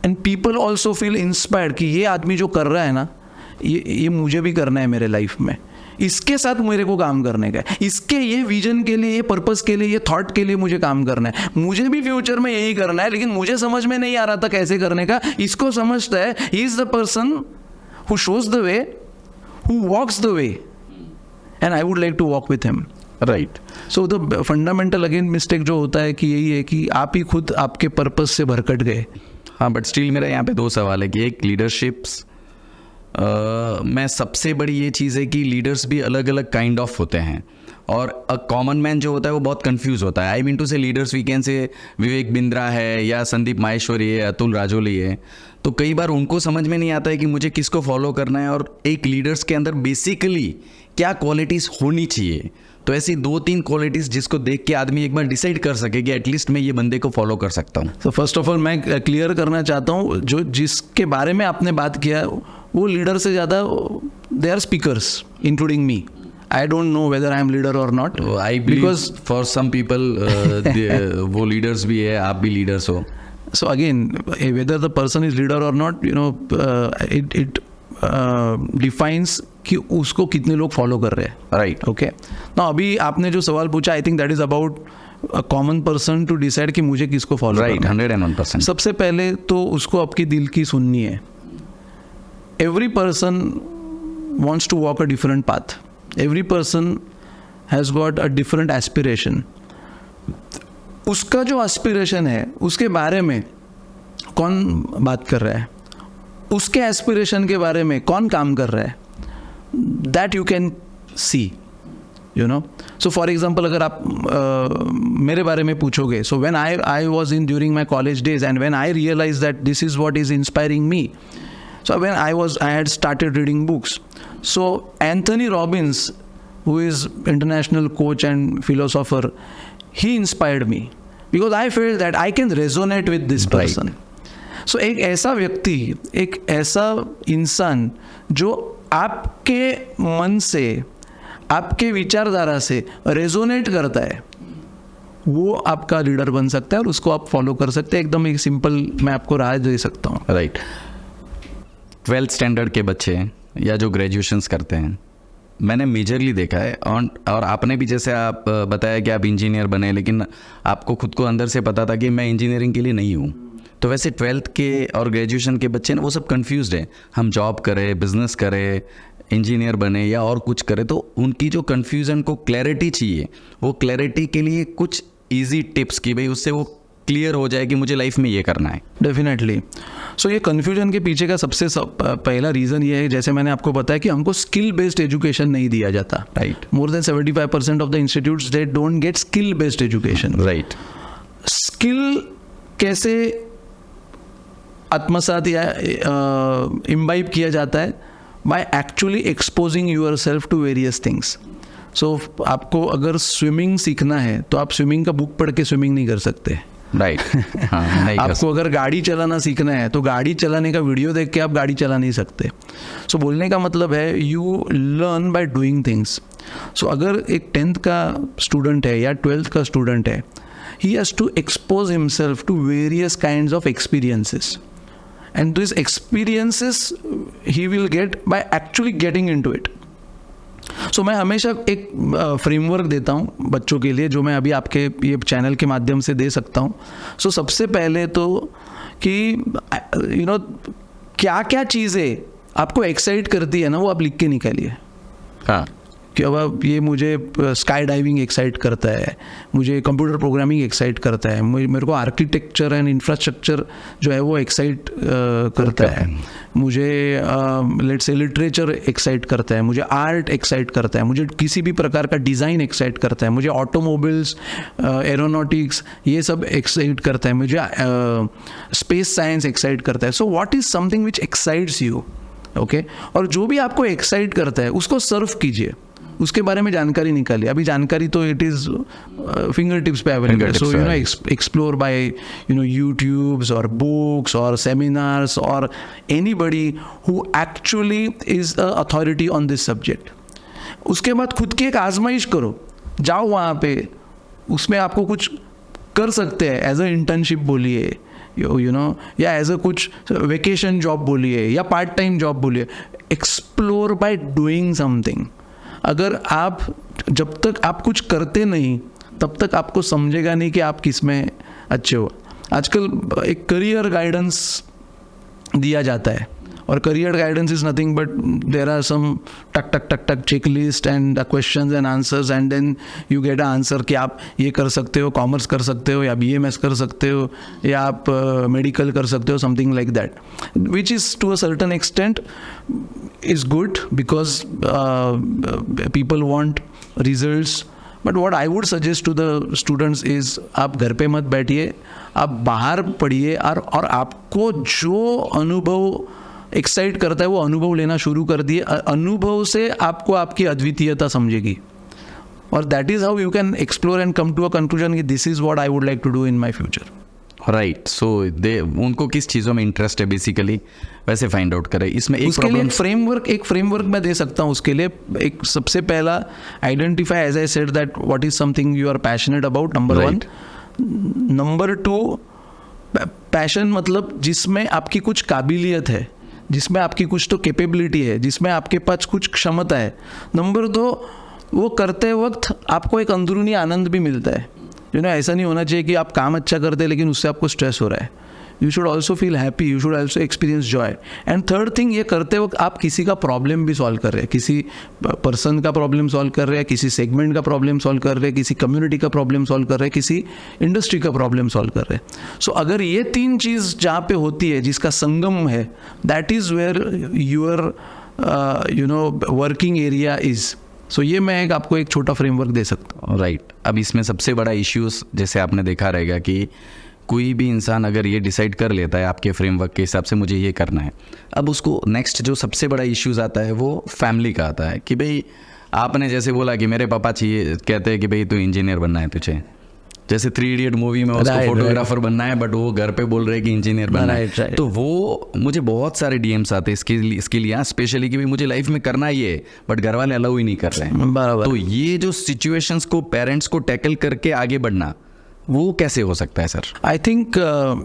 A: and people also feel inspired कि ये आदमी जो कर रहा है ना, ये मुझे भी करना है मेरे लाइफ में, इसके साथ मेरे को काम करने का है, इसके ये विजन के लिए, ये पर्पस के लिए, ये थॉट के लिए मुझे काम करना है, मुझे भी फ्यूचर में यही करना है, लेकिन मुझे समझ में नहीं आ रहा था कैसे करने का, इसको समझता है. He is the person who shows the way, who walks the way, and I would like to walk with him.
B: Right.
A: So the fundamental again mistake जो होता है कि यही है कि आप ही खुद आपके पर्पस से भरकट गए.
B: हाँ, बट स्टिल मेरा यहाँ पे दो सवाल है कि एक लीडरशिप्स में सबसे बड़ी ये चीज़ है कि लीडर्स भी अलग अलग काइंड ऑफ होते हैं, और अ कॉमन मैन जो होता है वो बहुत कंफ्यूज होता है. I mean to say leaders we can say Vivek Bindra है या संदीप माहेश्वरी है, अतुल राजोली है, तो कई बार उनको समझ में नहीं आता है कि मुझे किसको फॉलो करना है और एक लीडर्स के अंदर बेसिकली क्या क्वालिटीज़ होनी चाहिए. तो ऐसी 2-3 क्वालिटीज़ जिसको देख के आदमी एक बार डिसाइड कर सके कि एटलीस्ट मैं ये बंदे को फॉलो कर सकता हूँ.
A: तो फर्स्ट ऑफ ऑल मैं क्लियर करना चाहता हूँ, जो जिसके बारे में आपने बात किया वो लीडर से ज़्यादा they are speakers including me. I don't know whether I am leader or not.
B: I believe because for some people वो leaders भी है, आप भी leaders हो.
A: So again, whether the person is leader or not, you know, it defines कि उसको कितने लोग फॉलो कर रहे हैं.
B: Right.
A: Okay. Now अभी आपने जो सवाल पूछा, I think that is about a common person to decide कि मुझे किसको फॉलो करना है.
B: Right, 101%.
A: सबसे पहले तो उसको आपकी दिल की सुननी है. Every person wants to walk a different path. Every person has got a different aspiration. उसका जो aspiration है उसके बारे में कौन बात कर रहा है, उसके aspiration के बारे में कौन काम कर रहा है, that you can see, you know. So for example, अगर आप मेरे बारे में पूछोगे, so when I was in during my college days and when I realized that this is what is inspiring me, So when I had started reading books. So Anthony Robbins, who is international coach and philosopher, he inspired me because I felt that I can resonate with this person. So एक ऐसा व्यक्ति, एक ऐसा इंसान जो आपके मन से, आपके विचारधारा से रेजोनेट करता है, वो आपका लीडर बन सकता है और उसको आप फॉलो कर सकते हैं. एकदम एक सिंपल मैं आपको राय दे सकता हूँ.
B: राइट. 12th स्टैंडर्ड के बच्चे या जो ग्रेजुएशंस करते हैं, मैंने मेजरली देखा है, और आपने भी जैसे आप बताया कि आप इंजीनियर बने, लेकिन आपको खुद को अंदर से पता था कि मैं इंजीनियरिंग के लिए नहीं हूँ. तो वैसे 12th के और ग्रेजुएशन के बच्चे ना वो सब कंफ्यूज्ड हैं, हम जॉब करें, बिजनेस करें, इंजीनियर बने या और कुछ करें. तो उनकी जो कन्फ्यूज़न को क्लैरिटी चाहिए, वो क्लैरिटी के लिए कुछ इजी टिप्स कि भाई उससे वो क्लियर हो जाए कि मुझे लाइफ में ये करना है.
A: डेफिनेटली. सो ये कन्फ्यूजन के पीछे का सबसे पहला रीज़न ये है, जैसे मैंने आपको बताया कि हमको स्किल बेस्ड एजुकेशन नहीं दिया जाता.
B: Right.
A: More than 75% of the institutes they don't get skill based education.
B: Right.
A: Skill कैसे आत्मसात या इम्बाइब किया जाता है? By actually exposing yourself to various things. So आपको अगर स्विमिंग सीखना है तो आप स्विमिंग का बुक पढ़ के स्विमिंग नहीं कर सकते.
B: राइट.
A: आपको अगर गाड़ी चलाना सीखना है तो गाड़ी चलाने का वीडियो देख के आप गाड़ी चला नहीं सकते. सो बोलने का मतलब है you learn by doing things. So अगर एक 10th का स्टूडेंट है या 12th का स्टूडेंट है, he has to expose himself to various kinds of experiences, and these experiences he will get by actually getting into it. So मैं हमेशा एक फ्रेमवर्क देता हूँ बच्चों के लिए, जो मैं अभी आपके ये चैनल के माध्यम से दे सकता हूँ. सो सबसे पहले तो कि क्या क्या चीज़ें आपको एक्साइट करती है ना, वो आप लिख के निकालिए.
B: हाँ.
A: कि अब ये मुझे स्काई डाइविंग एक्साइट करता है, मुझे कंप्यूटर प्रोग्रामिंग एक्साइट करता है, मेरे को आर्किटेक्चर एंड इंफ्रास्ट्रक्चर जो है वो एक्साइट करता है, मुझे लेट्स से लिटरेचर एक्साइट करता है, मुझे आर्ट एक्साइट करता है, मुझे किसी भी प्रकार का डिज़ाइन एक्साइट करता है, मुझे ऑटोमोबाइल्स, एरोनॉटिक्स ये सब एक्साइट करता है, मुझे स्पेस साइंस एक्साइट करता है. So what is something which excites you. Okay. और जो भी आपको एक्साइट करता है उसको सर्व कीजिए, उसके बारे में जानकारी निकालिए. अभी जानकारी तो इट इज़ फिंगर टिप्स पे available. So explore by YouTubes और बुक्स और सेमिनार्स और anybody who actually is a authority on this subject. उसके बाद खुद की एक आजमाइश करो, जाओ वहाँ पे, उसमें आपको कुछ कर सकते हैं. एज अ इंटर्नशिप बोलिए, या एज अ कुछ वेकेशन जॉब बोलिए या पार्ट टाइम जॉब बोलिए. Explore by doing something. अगर आप जब तक आप कुछ करते नहीं तब तक आपको समझेगा नहीं कि आप किस में अच्छे हो. आजकल एक करियर गाइडेंस दिया जाता है, और career guidance is nothing but there are some टक टक टक टक check list and questions and answers, and then you get a answer कि आप ये कर सकते हो, कॉमर्स कर सकते हो, या BMS कर सकते हो, या आप मेडिकल कर सकते हो, something like that, which is to a certain extent is good because people want results. But what I would suggest to the students is आप घर पे मत बैठिए, आप बाहर पढ़िए, और आपको जो अनुभव एक्साइट करता है वो अनुभव लेना शुरू कर दिए. अनुभव से आपको आपकी अद्वितीयता समझेगी, और that is how you can explore and come to a conclusion कि this is what I would like to do in my future.
B: Right. So उनको किस चीज़ों में इंटरेस्ट है बेसिकली वैसे फाइंड आउट करें. इसमें एक
A: उसके लिए एक फ्रेमवर्क मैं दे सकता हूँ. उसके लिए एक सबसे पहला identify, as I said, that what is something you are passionate about, number 1. Number 2, passion मतलब जिसमें आपकी कुछ काबिलियत है, जिसमें आपकी कुछ तो कैपेबिलिटी है, जिसमें आपके पास कुछ क्षमता है. नंबर 2, वो करते वक्त आपको एक अंदरूनी आनंद भी मिलता है. ऐसा नहीं होना चाहिए कि आप काम अच्छा करते हैं लेकिन उससे आपको स्ट्रेस हो रहा है. You should also feel happy, you should also experience Joy. And third thing, ये करते वक्त आप किसी का प्रॉब्लम भी सॉल्व कर रहे हैं, किसी पर्सन का प्रॉब्लम सॉल्व कर रहे हैं, किसी सेगमेंट का प्रॉब्लम सॉल्व कर रहे हैं, किसी कम्युनिटी का प्रॉब्लम सॉल्व कर रहे हैं, किसी इंडस्ट्री का प्रॉब्लम सॉल्व कर रहे हैं. सो अगर ये 3 चीज़ जहाँ पे होती है, जिसका संगम है, that is where your working area is. So ये मैं आपको एक छोटा फ्रेमवर्क दे सकता हूँ.
B: राइट. अब इसमें सबसे बड़ा इश्यूज़ जैसे आपने देखा रहेगा कि कोई भी इंसान अगर ये डिसाइड कर लेता है आपके फ्रेमवर्क के हिसाब से मुझे ये करना है, अब उसको नेक्स्ट जो सबसे बड़ा इश्यूज आता है वो फैमिली का आता है कि भाई आपने जैसे बोला कि मेरे पापा चाहिए, कहते हैं कि भाई तू इंजीनियर बनना है तुझे, जैसे 3 इडियट मूवी में उसको फोटोग्राफर बनना है, बट वो घर पे बोल रहे हैं कि इंजीनियर बनना है। तो वो मुझे बहुत सारे डीएम्स आते हैं इसके लिए स्पेशली कि भाई मुझे लाइफ में करना ही है, बट घर वाले अलाउ ही नहीं कर रहे हैं।
A: बराबर।
B: तो ये जो सिचुएशंस को पेरेंट्स को टैकल करके आगे बढ़ना, वो कैसे हो सकता है सर?
A: आई थिंक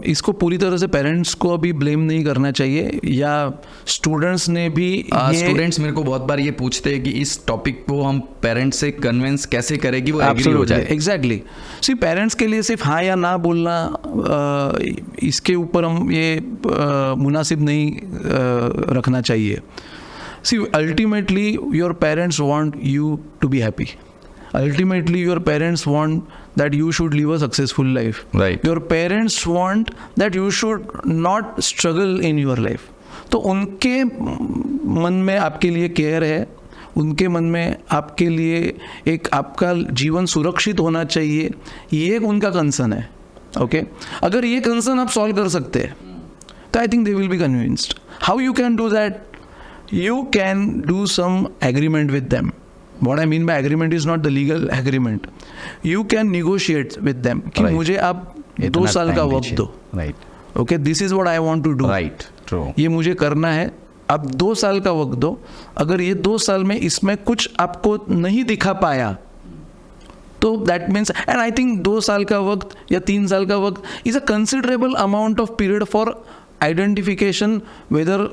A: इसको पूरी तरह से पेरेंट्स को अभी ब्लेम नहीं करना चाहिए, या स्टूडेंट्स ने भी
B: स्टूडेंट्स मेरे को बहुत बार ये पूछते हैं कि इस टॉपिक को हम पेरेंट्स से कन्विंस कैसे करें कि वो एग्री हो जाए।
A: एग्जैक्टली। सी पेरेंट्स के लिए सिर्फ हाँ या ना बोलना, इसके ऊपर हम ये मुनासिब नहीं रखना चाहिए। See ultimately your parents want you to be happy. Ultimately, your parents want that you should live a successful life.
B: Right.
A: Your parents want that you should not struggle in your life. तो उनके मन में आपके लिए care है, उनके मन में आपके लिए एक आपका जीवन सुरक्षित होना चाहिए, ये एक उनका कंसर्न है. ओके अगर ये कंसर्न आप सॉल्व कर सकते हैं तो I think they will be convinced. How you can do that? You can do some agreement with them. What I mean by agreement is not the legal agreement. You can negotiate with them कि मुझे आप 2 साल का वक्त दो.
B: Right.
A: Okay, this is what I want to do.
B: Right. True.
A: ये मुझे करना है. अब 2 साल का वक्त दो. अगर ये 2 साल में इसमें कुछ आपको नहीं दिखा पाया तो that means, and I think 2 साल का वक्त या 3 साल का वक्त is a considerable amount of period for identification whether.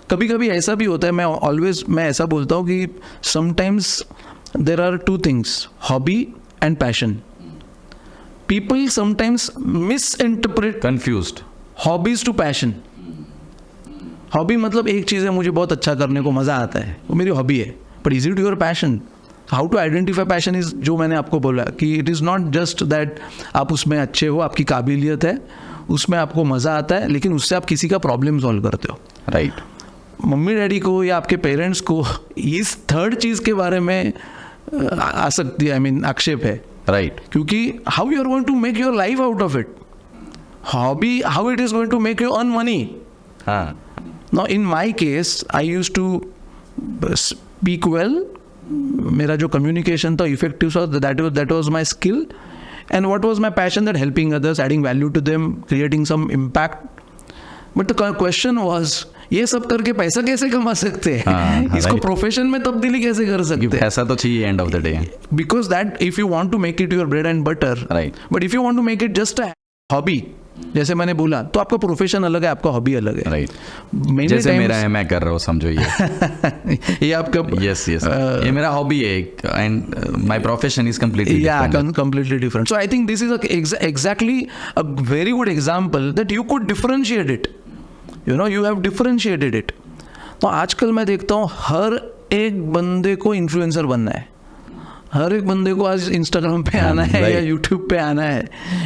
A: कभी कभी ऐसा भी होता है, मैं ऐसा बोलता हूँ कि sometimes there are 2 things, hobby and passion. People sometimes misinterpret
B: Confused.
A: Hobbies to passion. Hobby मतलब एक चीज़ है, मुझे बहुत अच्छा करने को मज़ा आता है, वो मेरी हॉबी है. But is it your passion? How to identify passion is, जो मैंने आपको बोला कि it is not just that आप उसमें अच्छे हो, आपकी काबिलियत है, उसमें आपको मज़ा आता है, लेकिन उससे आप किसी का प्रॉब्लम सॉल्व करते हो.
B: राइट.
A: मम्मी डैडी को या आपके पेरेंट्स को इस थर्ड चीज़ के बारे में आ सकती है, आई मीन आक्षेप है.
B: राइट.
A: क्योंकि how you are going to make your life out of it. Hobby, how it is going to make you earn money.
B: हाँ.
A: Now in my case I use to speak well. मेरा जो communication था effective था, that was my skill. And what was my passion? That helping others, adding value to them, creating some impact. But the question was, ये सब करके पैसा कैसे कमा सकते हैं? इसको प्रोफेशन में तब्दीली कैसे कर सकते हैं?
B: पैसा तो चाहिए end of the day.
A: Because that if you want to make it your bread and butter,
B: right.
A: But if you want to make it just a hobby, जैसे मैंने बोला, तो आपका प्रोफेशन अलग है, आपका हॉबी अलग है.
B: राइट. जैसे मेरा है, मैं कर रहा हूँ, समझो ये.
A: ये आपका
B: यस. ये मेरा हॉबी है and my profession is completely
A: completely different. So I think this is exactly a very good example that you could differentiate it. You know, you have differentiated it. तो आजकल मैं देखता हूँ हर एक बंदे को इन्फ्लुएंसर बनना है, हर एक बंदे को आज इंस्टाग्राम पे आना है या यूट्यूब पे आना है.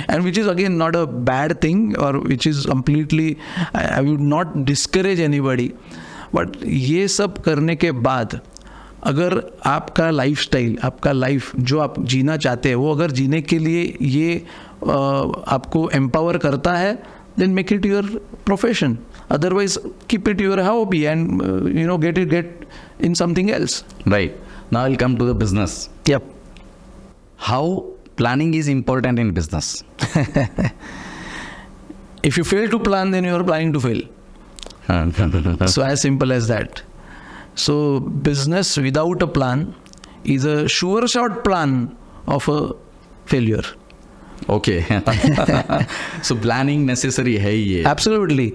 A: And which is again not a bad thing, और which is completely, I would not discourage anybody. But ये सब करने के बाद अगर आपका लाइफस्टाइल, आपका लाइफ जो आप जीना चाहते हैं, वो अगर जीने के लिए ये आपको एम्पावर करता है, then make it your profession. Otherwise, keep it your hobby and get in something else.
B: Right. Now I'll come to the business.
A: Yep.
B: How planning is important in business?
A: If you fail to plan, then you are planning to fail. So as simple as that. So business without a plan is a sure shot plan of a failure.
B: Okay. So planning necessary है ही ये.
A: Absolutely.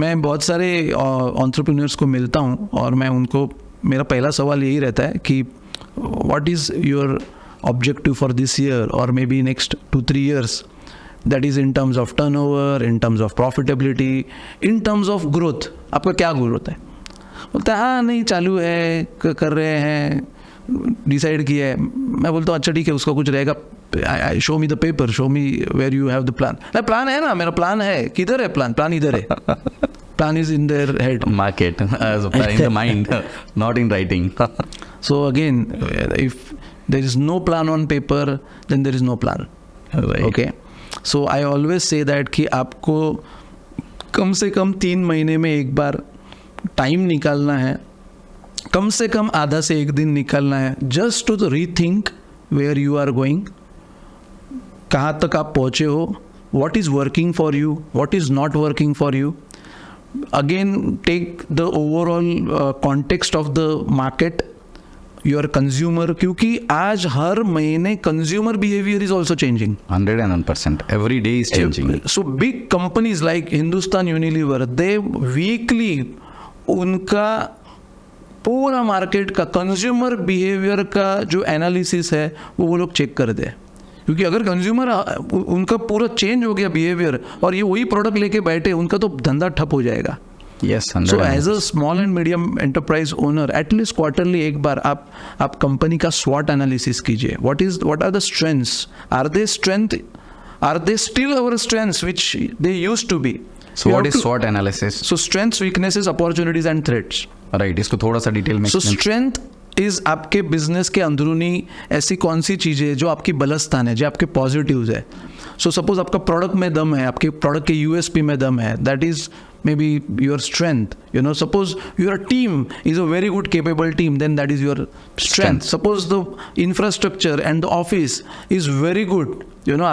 A: मैं बहुत सारे entrepreneurs को मिलता हूँ और मैं उनको, मेरा पहला सवाल यही रहता है कि what is your objective for this year और maybe next 2-3 years. That is in terms of turnover, in terms of profitability, in terms of growth. आपका क्या ग्रोथ है? बोलता है हाँ नहीं चालू है, कर रहे हैं, डिसाइड किया है. मैं बोलता हूँ अच्छा ठीक है, उसका कुछ रहेगा. Show me the paper, show me where you have the plan. Plan है ना, मेरा प्लान है. किधर है प्लान? प्लान इधर है. Plan is in their head,
B: market, in the mind, not in writing.
A: So again, if there is no plan on paper, then there is no plan. Okay. So I always say that कि आपको कम से कम 3 महीने में एक बार time निकालना है, कम से कम आधा से एक दिन निकालना है, just to rethink where you are going, कहाँ तक आप पहुँचे हो, what is working for you, what is not working for you. Again, take the overall context of the market, your consumer, क्योंकि आज हर महीने consumer behavior is also changing.
B: 101%. Every day is changing.
A: So big companies like Hindustan Unilever, they weekly उनका पूरा market का consumer behaviour का जो analysis है वो लोग चेक कर दे, क्योंकि अगर कंज्यूमर उनका पूरा चेंज हो गया बिहेवियर और ये वही प्रोडक्ट लेके बैठे, उनका तो धंधा ठप हो जाएगा.
B: Yes,
A: so as a small and medium enterprise owner, at least quarterly एक बार आप कंपनी का स्वॉट एनालिसिस कीजिए. What are the strengths, are they still our strengths which they used to be.
B: So what is SWOT analysis?
A: So strengths, weaknesses, opportunities and threats.
B: Right, इसको थोड़ा सा detail में.
A: So strength is आपके business के अंदरूनी ऐसी कौन सी चीज़ें हैं जो आपकी बलस्थान है, जो आपके पॉजिटिव्स है. सो सपोज आपका प्रोडक्ट में दम है, आपके प्रोडक्ट के यूएसपी में दम है, that is maybe your strength. Suppose your team is a very good capable team, then that is your strength. Suppose the infrastructure and the office is very good,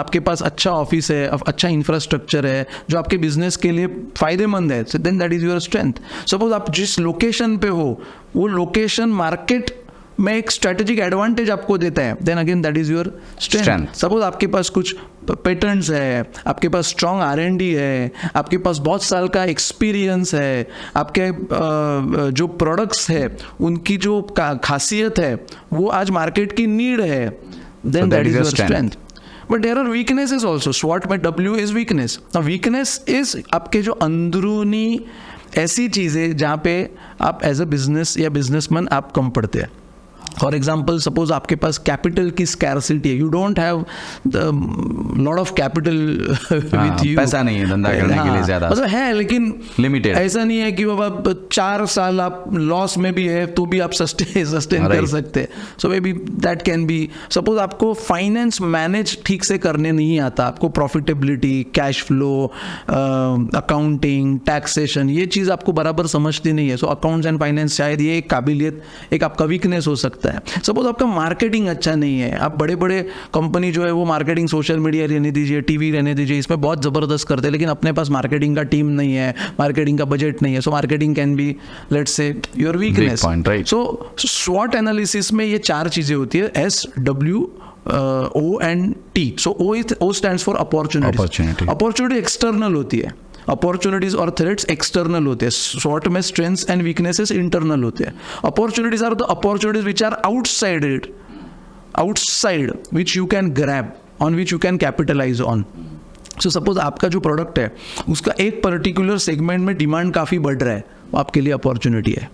A: आपके पास अच्छा ऑफिस है, अच्छा infrastructure है जो आपके बिजनेस के लिए फायदेमंद है, then that is your strength. Suppose आप जिस लोकेशन पे हो वो लोकेशन मार्केट में एक स्ट्रेटेजिक एडवांटेज आपको देता है, then again that is your strength. Suppose आपके पास कुछ पेटेंट्स है, आपके पास स्ट्रॉन्ग R&D है, आपके पास बहुत साल का एक्सपीरियंस है, आपके जो प्रोडक्ट्स है उनकी जो खासियत है वो आज मार्केट की नीड है, then that is your strength. But there are weaknesses also. स्वॉट में W is weakness. Weakness is आपके जो अंदरूनी ऐसी चीज़ें जहाँ पे आप एज अ बिजनेस या बिजनेसमैन आप कम पड़ते हैं. फॉर एग्जाम्पल, सपोज आपके पास कैपिटल की स्कैरसिटी है, you don't have the lot of capital with you,
B: पैसा नहीं है धंधा करने के लिए ज्यादा,
A: मतलब है लेकिन
B: लिमिटेड.
A: ऐसा नहीं है कि बाबा 4 साल आप लॉस में भी है तो भी आप सस्टेन कर सकते हैं. So maybe that can be. Suppose आपको फाइनेंस मैनेज ठीक से करने नहीं आता, आपको profitability, cash flow, accounting, taxation, ये चीज़ आपको बराबर समझती नहीं है. सो अकाउंट्स एंड फाइनेंस शायद ये एक काबिलियत, एक आपका वीकनेस हो सकता है. सपोज आपका मार्केटिंग अच्छा नहीं है, आप बड़े बड़े कंपनी जो है वो मार्केटिंग, सोशल मीडिया रहने दीजिए, टीवी रहने दीजिए, इसमें बहुत ज़बरदस्त करते हैं, लेकिन अपने पास मार्केटिंग का टीम नहीं है, मार्केटिंग का बजट नहीं है. So marketing can be, let's say, your weakness. So स्वॉट एनालिसिस में ये 4 चीज़ें होती है, SW, O and T. So O stands for opportunity. Opportunity external होती है, अपॉर्चुनिटीज और थ्रेट्स एक्सटर्नल होते हैं. शॉर्ट में स्ट्रेंथ्स एंड वीकनेसेस इंटरनल होते हैं. Opportunities are the opportunities which are outside which you can grab, on which you can capitalize on. So suppose आपका जो प्रोडक्ट है उसका एक पर्टिकुलर सेगमेंट में डिमांड काफ़ी बढ़ रहा है, वो आपके लिए अपॉर्चुनिटी है.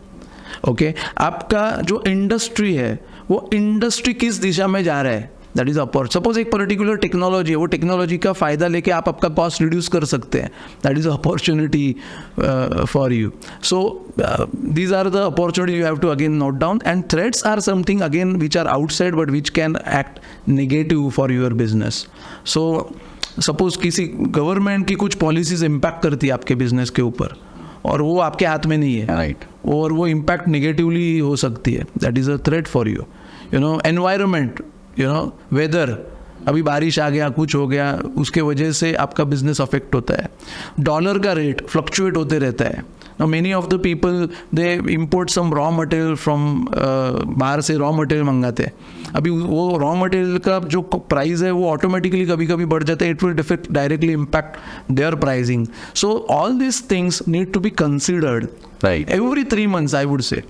A: ओके, आपका जो इंडस्ट्री है वो इंडस्ट्री किस दिशा में जा रहा है, दैट इज अपॉर्चुनिटी. सपोज एक पर्टिकुलर टेक्नोलॉजी है, वो टेक्नोलॉजी का फ़ायदा लेके आप आपका कॉस्ट रिड्यूस कर सकते हैं, that is opportunity for you. So these are the opportunity you have to again note down. And threats are something again which are outside but which can act negative for your business. So suppose किसी government की कुछ policies impact करती है आपके business के ऊपर और वो आपके हाथ में नहीं है,
B: राइट,
A: और वो इम्पैक्ट नेगेटिवली हो सकती है, that is a threat for you. Environment, weather, अभी बारिश आ गया, कुछ हो गया, उसके वजह से आपका बिजनेस अफेक्ट होता है. डॉलर का रेट फ्लक्चुएट होते रहता है. Now many of the people they import some raw material from बाहर से रॉ मटेरियल मंगाते हैं. अभी वो रॉ मटेरियल का जो प्राइस है वो ऑटोमेटिकली कभी कभी बढ़ जाता है. It will directly impact their pricing. So all this things need to be considered every 3 months I would say.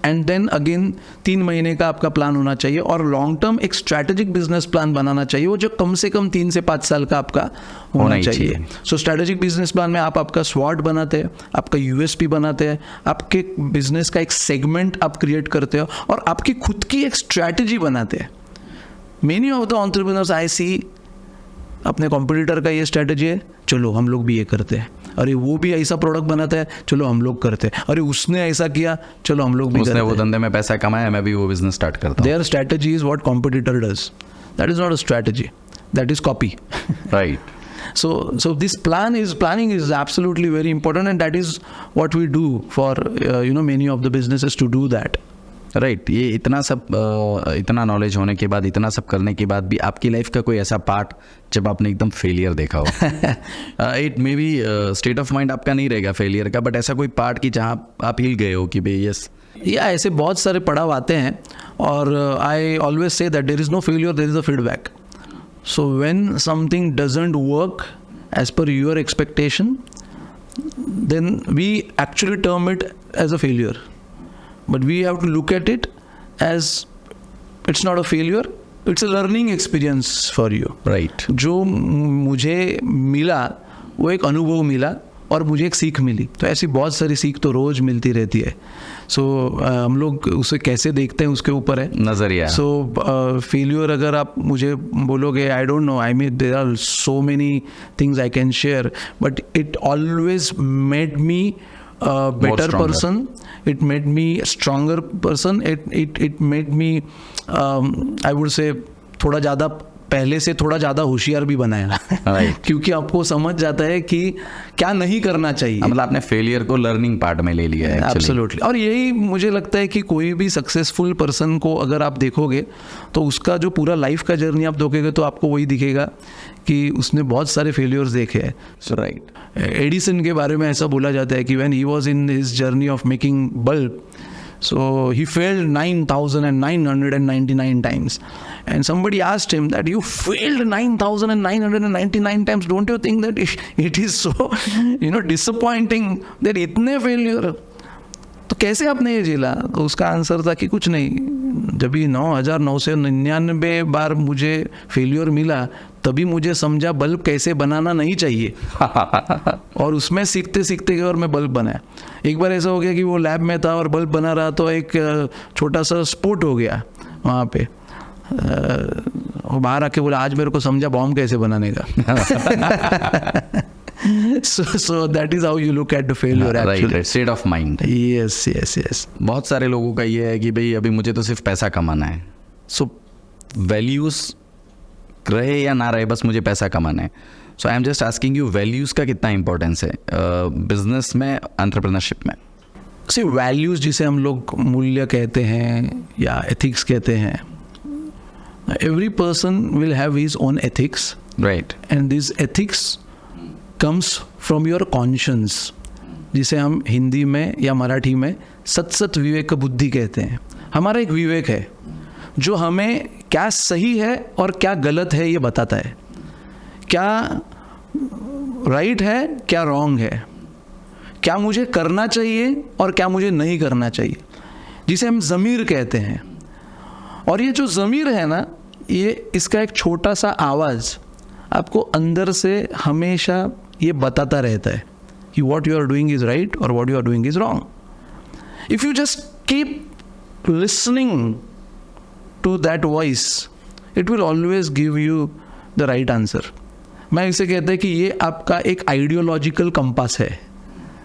A: And then again 3 महीने का आपका प्लान होना चाहिए और लॉन्ग टर्म एक स्ट्रैटेजिक बिजनेस प्लान बनाना चाहिए, वो जो कम से कम 3 से 5 साल का आपका होना चाहिए. सो स्ट्रैटेजिक बिजनेस प्लान में आप आपका स्वॉट बनाते हैं, आपका USP बनाते हैं, आपके बिजनेस का एक सेगमेंट आप क्रिएट करते हो और आपकी खुद की एक स्ट्रैटेजी बनाते हैं. मेनी ऑफ द एंटरप्रेन्योर्स आई सी अपने कॉम्पिटिटर का ये स्ट्रैटेजी है, चलो हम लोग भी ये करते हैं. अरे वो भी ऐसा प्रोडक्ट बनाता है, चलो हम लोग करते हैं. अरे उसने ऐसा किया, चलो हम लोग भी करते हैं.
B: उसने वो धंधे में पैसा कमाया, मैं भी वो बिजनेस स्टार्ट करता हूँ.
A: Their strategy is what competitor does. That is not a strategy. that is copy.
B: Right.
A: So this planning is absolutely very important, and that is what we do for many of the businesses to do that.
B: Right ये इतना knowledge होने के बाद, इतना सब करने के बाद भी आपकी लाइफ का कोई ऐसा पार्ट जब आपने एकदम फेलियर देखा हो? It may be state of mind आपका नहीं रहेगा फेलियर का, बट ऐसा कोई पार्ट कि जहाँ आप हिल गए हो कि भाई यस.
A: या ऐसे बहुत सारे पड़ाव आते हैं, और I always say that there is no failure, there is a feedback. So when something doesn't work as per your expectation, then we actually term it as a failure. But we have to look at it as it's not a failure, it's a learning experience for you.
B: Right.
A: जो मुझे मिला वो एक अनुभव मिला और मुझे एक सीख मिली. तो ऐसी बहुत सारी सीख तो रोज़ मिलती रहती है. सो हम लोग उसे कैसे देखते हैं उसके ऊपर है
B: नज़रिया.
A: सो फेल्यूर अगर आप मुझे बोलोगे, I don't know, I mean there are so many things I can share, but it always made me better
B: stronger.
A: person. It made me a stronger person. It made me I would say थोड़ा ज़्यादा, पहले से थोड़ा ज़्यादा होशियार भी बनाया.
B: Right.
A: क्योंकि आपको समझ जाता है कि क्या नहीं करना चाहिए.
B: मतलब आपने फेलियर को लर्निंग पार्ट में ले लिया है.
A: एब्सोल्युटली. और यही मुझे लगता है कि कोई भी सक्सेसफुल पर्सन को अगर आप देखोगे तो उसका जो पूरा लाइफ का जर्नी आप देखोगे तो आपको वही दिखेगा कि उसने बहुत सारे फेलियर्स देखे हैं.
B: राइट.
A: एडिसन के बारे में ऐसा बोला जाता है कि when he was in his journey of making bulb, so he failed 9,999 times, and somebody asked him that you failed 9,999 times, don't you think that it is so disappointing that इतने failure, तो कैसे आपने ये झेला? तो उसका answer था कि कुछ नहीं, जब भी 9,999 बार मुझे फेलियर मिला तभी मुझे समझा बल्ब कैसे बनाना नहीं चाहिए. और उसमें सीखते सीखते गए और मैं बल्ब बनाया. एक बार ऐसा हो गया कि वो लैब में था और बल्ब बना रहा, तो एक छोटा सा स्पोर्ट हो गया वहाँ पे. वो बाहर आके बोला, आज मेरे को समझा बॉम्ब कैसे बनाने का. So that is how you look at the failure actually.
B: Right. State of mind.
A: Yes.
B: बहुत सारे लोगों का ये है कि भाई अभी मुझे तो सिर्फ पैसा कमाना है. सो वैल्यूज़ रहे या ना रहे, बस मुझे पैसा कमाना है. So I am just asking you, values का कितना इंपॉर्टेंस है बिजनेस में, एंटरप्रेन्योरशिप में?
A: सी वैल्यूज़ जिसे हम लोग मूल्य कहते हैं या एथिक्स कहते हैं, every person will have his own ethics.
B: Right.
A: And this ethics comes from your conscience, जिसे हम हिंदी में या मराठी में सत विवेक बुद्धि कहते हैं. हमारा एक विवेक है जो हमें क्या सही है और क्या गलत है ये बताता है, क्या राइट है क्या रॉन्ग है, क्या मुझे करना चाहिए और क्या मुझे नहीं करना चाहिए, जिसे हम ज़मीर कहते हैं. और ये जो ज़मीर है ना, ये इसका एक छोटा सा आवाज़ आपको अंदर से हमेशा ये बताता रहता है कि what you are doing is right और what you are doing is wrong. If you just keep listening to that voice, it will always give you the right answer. मैं इसे कहता है कि ये आपका एक आइडियोलॉजिकल कंपास है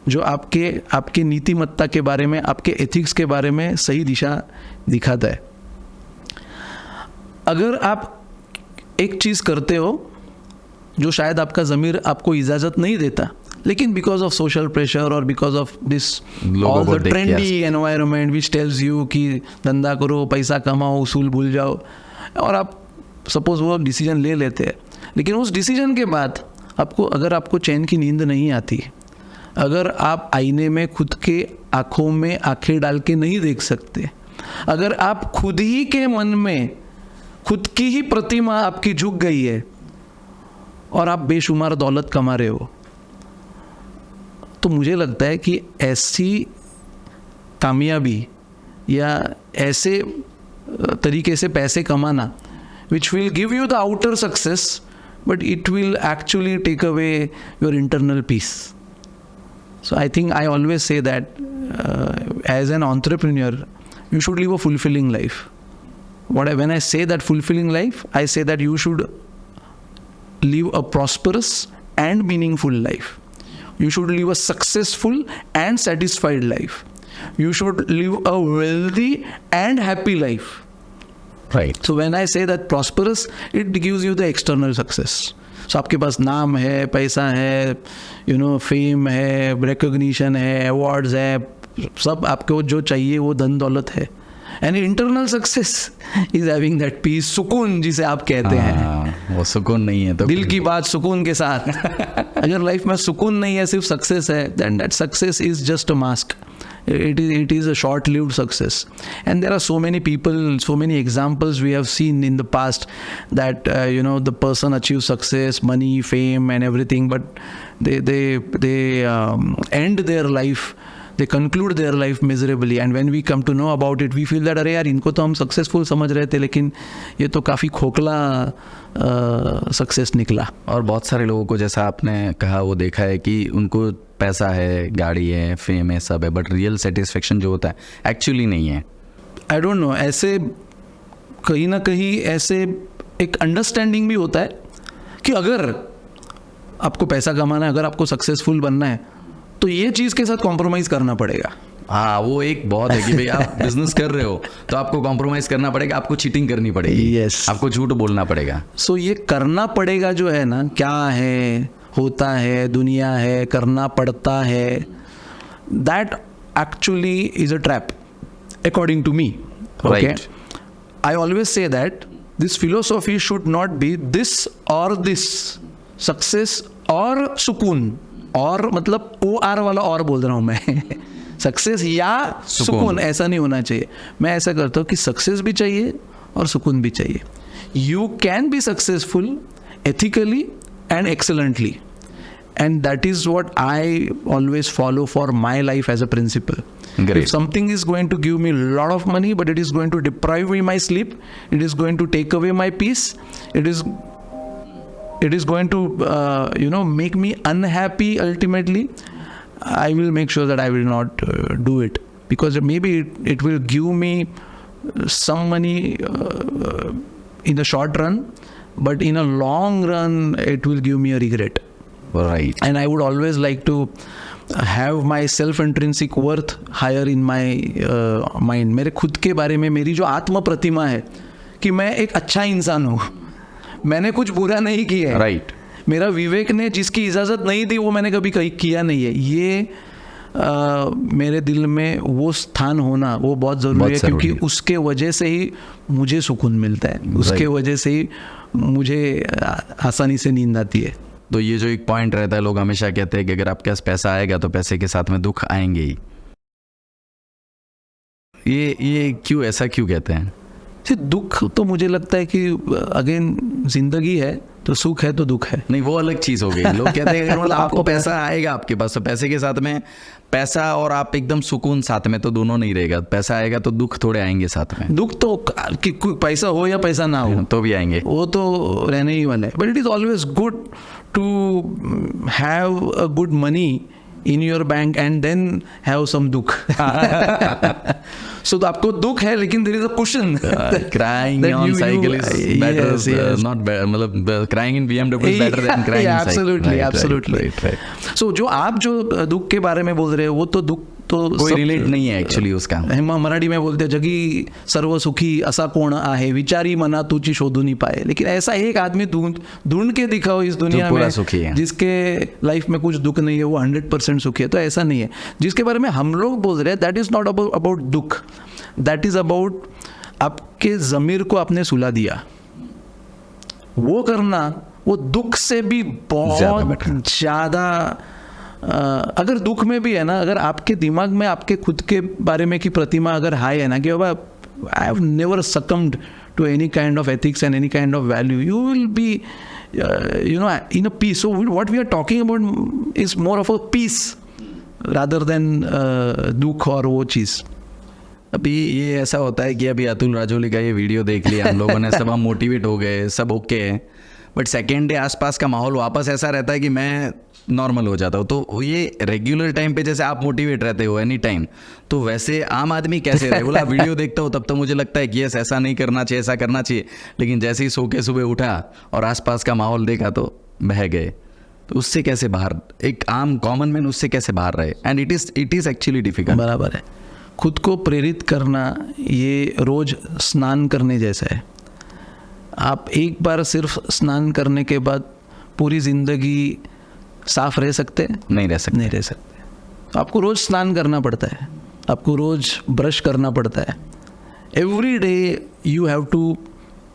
A: जो आपके नीतिमत्ता के बारे में, आपके एथिक्स के बारे में सही दिशा दिखाता है. अगर आप एक चीज़ करते हो जो शायद आपका ज़मीर आपको इजाज़त नहीं देता, लेकिन बिकॉज ऑफ सोशल प्रेशर और because of this all the trendy environment which tells you कि धंधा करो, पैसा कमाओ, उसूल भूल जाओ, और आप सपोज वो डिसीजन ले लेते हैं, लेकिन उस डिसीजन के बाद अगर आपको चैन की नींद नहीं आती, अगर आप आईने में खुद के आँखों में आँखें डाल के नहीं देख सकते, अगर आप खुद ही के मन में खुद की ही प्रतिमा आपकी झुक गई है और आप बेशुमार दौलत कमा रहे हो, तो मुझे लगता है कि ऐसी कामयाबी या ऐसे तरीके से पैसे कमाना which will give you the outer success but it will actually take away your internal peace. So I think I always say that as an entrepreneur you should live a fulfilling life. When I say that fulfilling life, I say that you should live a prosperous and meaningful life. You should live a successful and satisfied life. You should live a wealthy and happy life.
B: Right.
A: So when I say that prosperous, it gives you the external success. So आपके पास नाम है, पैसा है, fame है, recognition है, awards है, सब आपको जो चाहिए वो धन दौलत है. And internal success is having that peace, सुकून जिसे आप कहते हैं.
B: वो सुकून नहीं है तो
A: दिल की बात सुकून के साथ. अगर लाइफ में सुकून नहीं है, सिर्फ सक्सेस है, then that success is just a mask. It is a short-lived success, and there are so many people, so many examples we have seen in the past that the person achieves success, money, fame, and everything, but they end their life. They conclude their life miserably, and when we come to know about it, we feel that अरे यार इनको तो हम successful समझ रहे थे, लेकिन ये तो काफ़ी खोखला सक्सेस निकला.
B: और बहुत सारे लोगों को, जैसा आपने कहा, वो देखा है कि उनको पैसा है, गाड़ी है, फेम है, सब है, बट रियल सेटिस्फेक्शन जो होता है एक्चुअली नहीं है.
A: आई डोंट नो, ऐसे कहीं ना कहीं ऐसे एक अंडरस्टैंडिंग भी होता है कि अगर आपको पैसा कमाना है, अगर आपको सक्सेसफुल बनना है, तो ये चीज़ के साथ कॉम्प्रोमाइज़ करना पड़ेगा.
B: हाँ, वो एक बहुत है कि भाई आप बिजनेस कर रहे हो तो आपको कॉम्प्रोमाइज करना पड़ेगा, आपको चीटिंग करनी पड़ेगी,
A: Yes.
B: आपको झूठ बोलना पड़ेगा.
A: सो ये करना पड़ेगा जो है ना, क्या है, होता है, दुनिया है, करना पड़ता है, that actually is a trap according to me.
B: Right.
A: I always say that this philosophy should not be this or this, success और सुकून, और मतलब OR वाला और बोल रहा हूँ मैं. सक्सेस या सुकून ऐसा नहीं होना चाहिए. मैं ऐसा करता हूँ कि सक्सेस भी चाहिए और सुकून भी चाहिए. You can be successful ethically and excellently, and that is what I always follow for my life as a principle.
B: Great.
A: If something is going to give me a lot of money but it is going to deprive me my sleep, it is going to take away my peace, it is going to make me unhappy ultimately, I will make sure that I will not do it, because maybe it will give me some money in the short run, but in a long run it will give me a regret.
B: Right.
A: And I would always like to have my self intrinsic worth higher in my mind. मेरे खुद के बारे में मेरी जो आत्म प्रतिमा है कि मैं एक अच्छा इंसान हूँ, मैंने कुछ बुरा नहीं किया है.
B: Right.
A: मेरा विवेक ने जिसकी इजाज़त नहीं दी वो मैंने कभी किया नहीं है. ये मेरे दिल में वो स्थान होना वो बहुत ज़रूरी है, क्योंकि उसके वजह से ही मुझे सुकून मिलता है, उसके वजह से ही मुझे आसानी से नींद आती है.
B: तो ये जो एक पॉइंट रहता है, लोग हमेशा कहते हैं कि अगर आपके पास पैसा आएगा तो पैसे के साथ में दुख आएंगे ही. ये क्यों, ऐसा क्यों कहते हैं?
A: दुख तो मुझे लगता है कि अगेन जिंदगी है तो सुख है तो दुख है.
B: नहीं, वो अलग चीज़ हो गई. लोग कहते हैं अगर मतलब आपको पैसा आएगा आपके पास, तो पैसे के साथ में पैसा और आप एकदम सुकून साथ में, तो दोनों नहीं रहेगा. पैसा आएगा तो दुख थोड़े आएंगे साथ में.
A: दुख तो कि पैसा हो या पैसा ना हो
B: तो भी आएंगे,
A: वो तो रहने ही वाला है. But it is always good to have a good money in your bank and then have some dukh. So आपको दुख है लेकिन there is a cushion.
B: Crying on cycle is better.
A: Yes.
B: Not better. मतलब crying in BMW is better than crying in cycle.
A: Absolutely, absolutely.
B: Right.
A: So जो आप जो दुख के बारे में बोल रहे हो वो तो दुख तो
B: कोई रिलेट नहीं है एक्चुअली उसका.
A: हम मराठी में बोलते हैं जगी सर्व सुखी असा कोण आहे, विचारी मना तुझी शोधू नहीं पाए. लेकिन ऐसा एक आदमी ढूंढ के दिखाओ इस दुनिया में
B: सुखी है,
A: जिसके लाइफ में कुछ दुख नहीं है, वो 100% सुखी है. तो ऐसा नहीं है. जिसके बारे में हम लोग बोल रहे हैं दैट इज नॉट अबाउट दुख, दैट इज अबाउट आपके ज़मीर को आपने सुला दिया. वो करना वो दुख से भी बहुत ज़्यादा. अगर दुख में भी है ना, अगर आपके दिमाग में आपके खुद के बारे में की प्रतिमा अगर हाई है ना कि बाबा I have never succumbed to any kind of ethics and any kind of value, you will be in a peace. So what we are talking about is more of a peace rather than दुख और वो चीज़.
B: अभी ये ऐसा होता है कि अभी अतुल राजौली का ये वीडियो देख लिया हम लोगों ने, सब हम मोटिवेट हो गए, सब ओके है, बट सेकेंड डे आसपास का माहौल वापस ऐसा रहता है कि मैं नॉर्मल हो जाता हूँ. तो ये रेगुलर टाइम पे जैसे आप मोटिवेट रहते हो एनी टाइम, तो वैसे आम आदमी कैसे रहे? बोला वीडियो देखता हूँ तब तो मुझे लगता है कि यस ऐसा नहीं करना चाहिए, ऐसा करना चाहिए, लेकिन जैसे ही सो के सुबह उठा और आसपास का माहौल देखा तो बह गए. तो उससे कैसे बाहर, एक आम कॉमन मैन उससे कैसे बाहर रहे? And it is actually difficult.
A: बराबर है. खुद को प्रेरित करना ये रोज़ स्नान करने जैसा है। आप एक बार सिर्फ स्नान करने के बाद पूरी ज़िंदगी साफ रह सकते हैं?
B: नहीं रह सकते।
A: नहीं रह सकते। आपको रोज़ स्नान करना पड़ता है, आपको रोज़ ब्रश करना पड़ता है। Every day you have to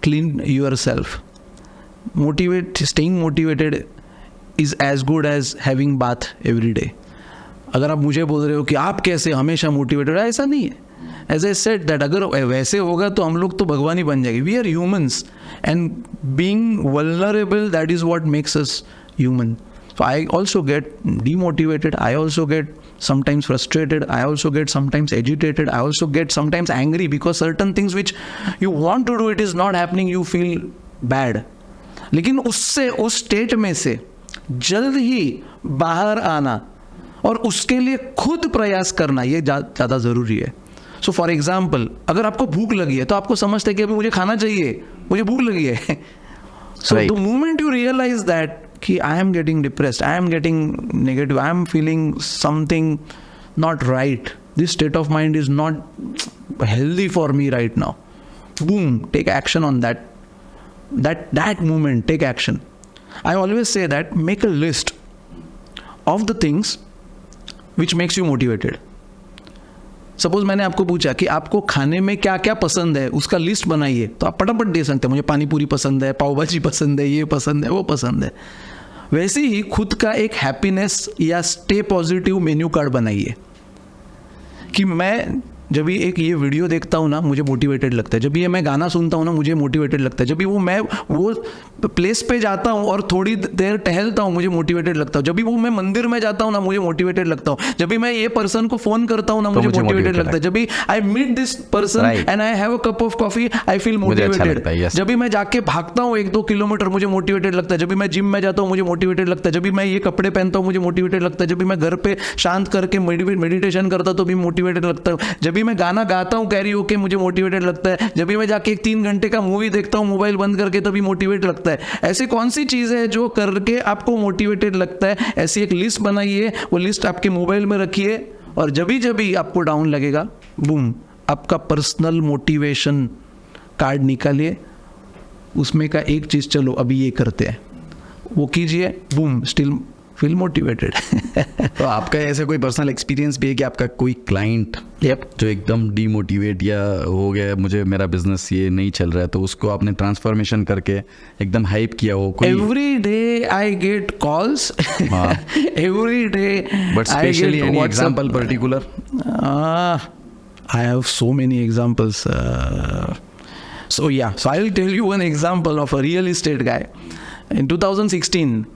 A: clean yourself. Staying motivated is as good as having bath every day. अगर आप मुझे बोल रहे हो कि आप कैसे हमेशा मोटिवेटेड है, ऐसा नहीं है। एज आई सेड दैट अगर वैसे होगा तो हम लोग तो भगवान ही बन जाएंगे। We are humans and being vulnerable, that is what makes us human. So I also get demotivated, I also get sometimes frustrated, I also get sometimes agitated, I also get sometimes angry because certain things which you want to do, it is not happening, you feel bad. लेकिन उससे, उस state में से जल्द ही बाहर आना और उसके लिए खुद प्रयास करना, ये ज़्यादा ज़रूरी है. सो फॉर एग्जाम्पल, अगर आपको भूख लगी है तो आपको समझते हैं कि अभी मुझे खाना चाहिए, मुझे भूख लगी है. So the moment you realize that कि I am getting depressed, I am getting negative, I am feeling something not right, this state of mind is not healthy for me right now, boom, take action on that moment, take action. I always say that make a list of the things which makes you motivated. Suppose मैंने आपको पूछा कि आपको खाने में क्या क्या पसंद है, उसका लिस्ट बनाइए, तो आप फटाफट दे सकते हैं मुझे पानी पूरी पसंद है, पाव भाजी पसंद है, ये पसंद है, वो पसंद है. वैसे ही खुद का एक हैप्पीनेस या स्टे पॉजिटिव मेन्यू कार्ड बनाइए कि मैं जब भी एक ये वीडियो देखता हूँ ना मुझे मोटिवेटेड लगता है, जब भी ये मैं गाना सुनता हूँ ना मुझे मोटिवेटेड लगता है, जब भी मैं वो प्लेस पे जाता हूँ और थोड़ी देर टहलता हूँ मुझे मोटिवेटेड लगता हूँ, जब भी वो मैं मंदिर में जाता हूँ ना मुझे मोटिवेटेड लगता हूँ, जब भी मैं ये पर्सन को फोन करता हूँ ना मुझे मोटिवेटेड लगता है, जब भी I meet this person and I have a cup of coffee I feel motivated, जब भी मैं जाके भागता हूँ 1-2 किलोमीटर मुझे मोटिवेटेड लगता है, जब भी मैं जिम में जाता हूँ मुझे मोटिवेटेड लगता है, जब भी मैं ये कपड़े पहनता हूँ मुझे मोटिवेटेड लगता है, जब भी मैं घर पे शांत करके मेडिटेशन करता हूँ तो भी मोटिवेटेड लगता हूँ, जब भी मैं गाना गाता हूँ कैरियोके मुझे मोटिवेटेड लगता है, जब भी मैं जाके एक 3 घंटे का मूवी देखता हूँ मोबाइल बंद करके तभी मोटिवेट लगता है. ऐसी कौन सी चीज़ है जो करके आपको मोटिवेटेड लगता है? ऐसी एक लिस्ट बनाइए, वो लिस्ट आपके मोबाइल में रखिए और जब भी आपको डाउन लगेगा बूम आपका पर्सनल मोटिवेशन कार्ड निकालिए, उसमें का एक चीज़ चलो अभी ये करते हैं, वो कीजिए, बूम स्टिल फील मोटिवेटेड.
B: तो आपका ऐसा कोई पर्सनल एक्सपीरियंस भी है कि आपका कोई क्लाइंट जो एकदम डीमोटिवेट या हो गया, मुझे मेरा बिजनेस ये नहीं चल रहा है, तो उसको आपने ट्रांसफॉर्मेशन करके एकदम हाइप किया हो?
A: Every day I get calls, every day,
B: but specially any example particular?
A: I have so many examples. So I'll tell you one example of a real estate guy. In 2016,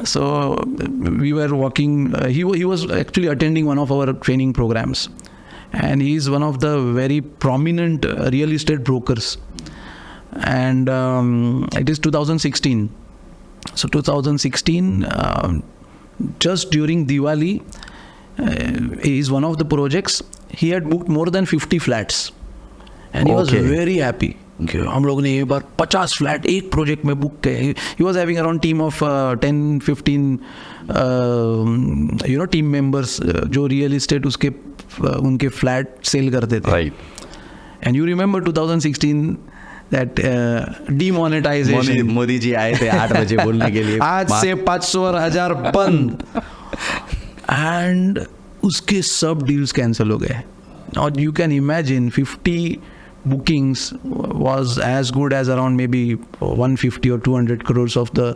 A: so we were working, he was actually attending one of our training programs, and he is one of the very prominent real estate brokers, and it is 2016. So 2016, just during Diwali, is one of the projects, he had booked more than 50 flats. And he was very happy. हम लोग ने ये बार 50 flat एक project में book किए. He was having around team of 10-15 team members जो real estate उनके फ्लैट सेल करते थे. And you remember 2016 that demonetization,
B: Modi ji आए थे 8 बजे बोलने के लिए
A: आज से 500 और 1000 बंद, एंड उसके सब डील्स कैंसिल हो गए. और you can imagine 50 bookings was as good as around maybe 150 or 200 crores of the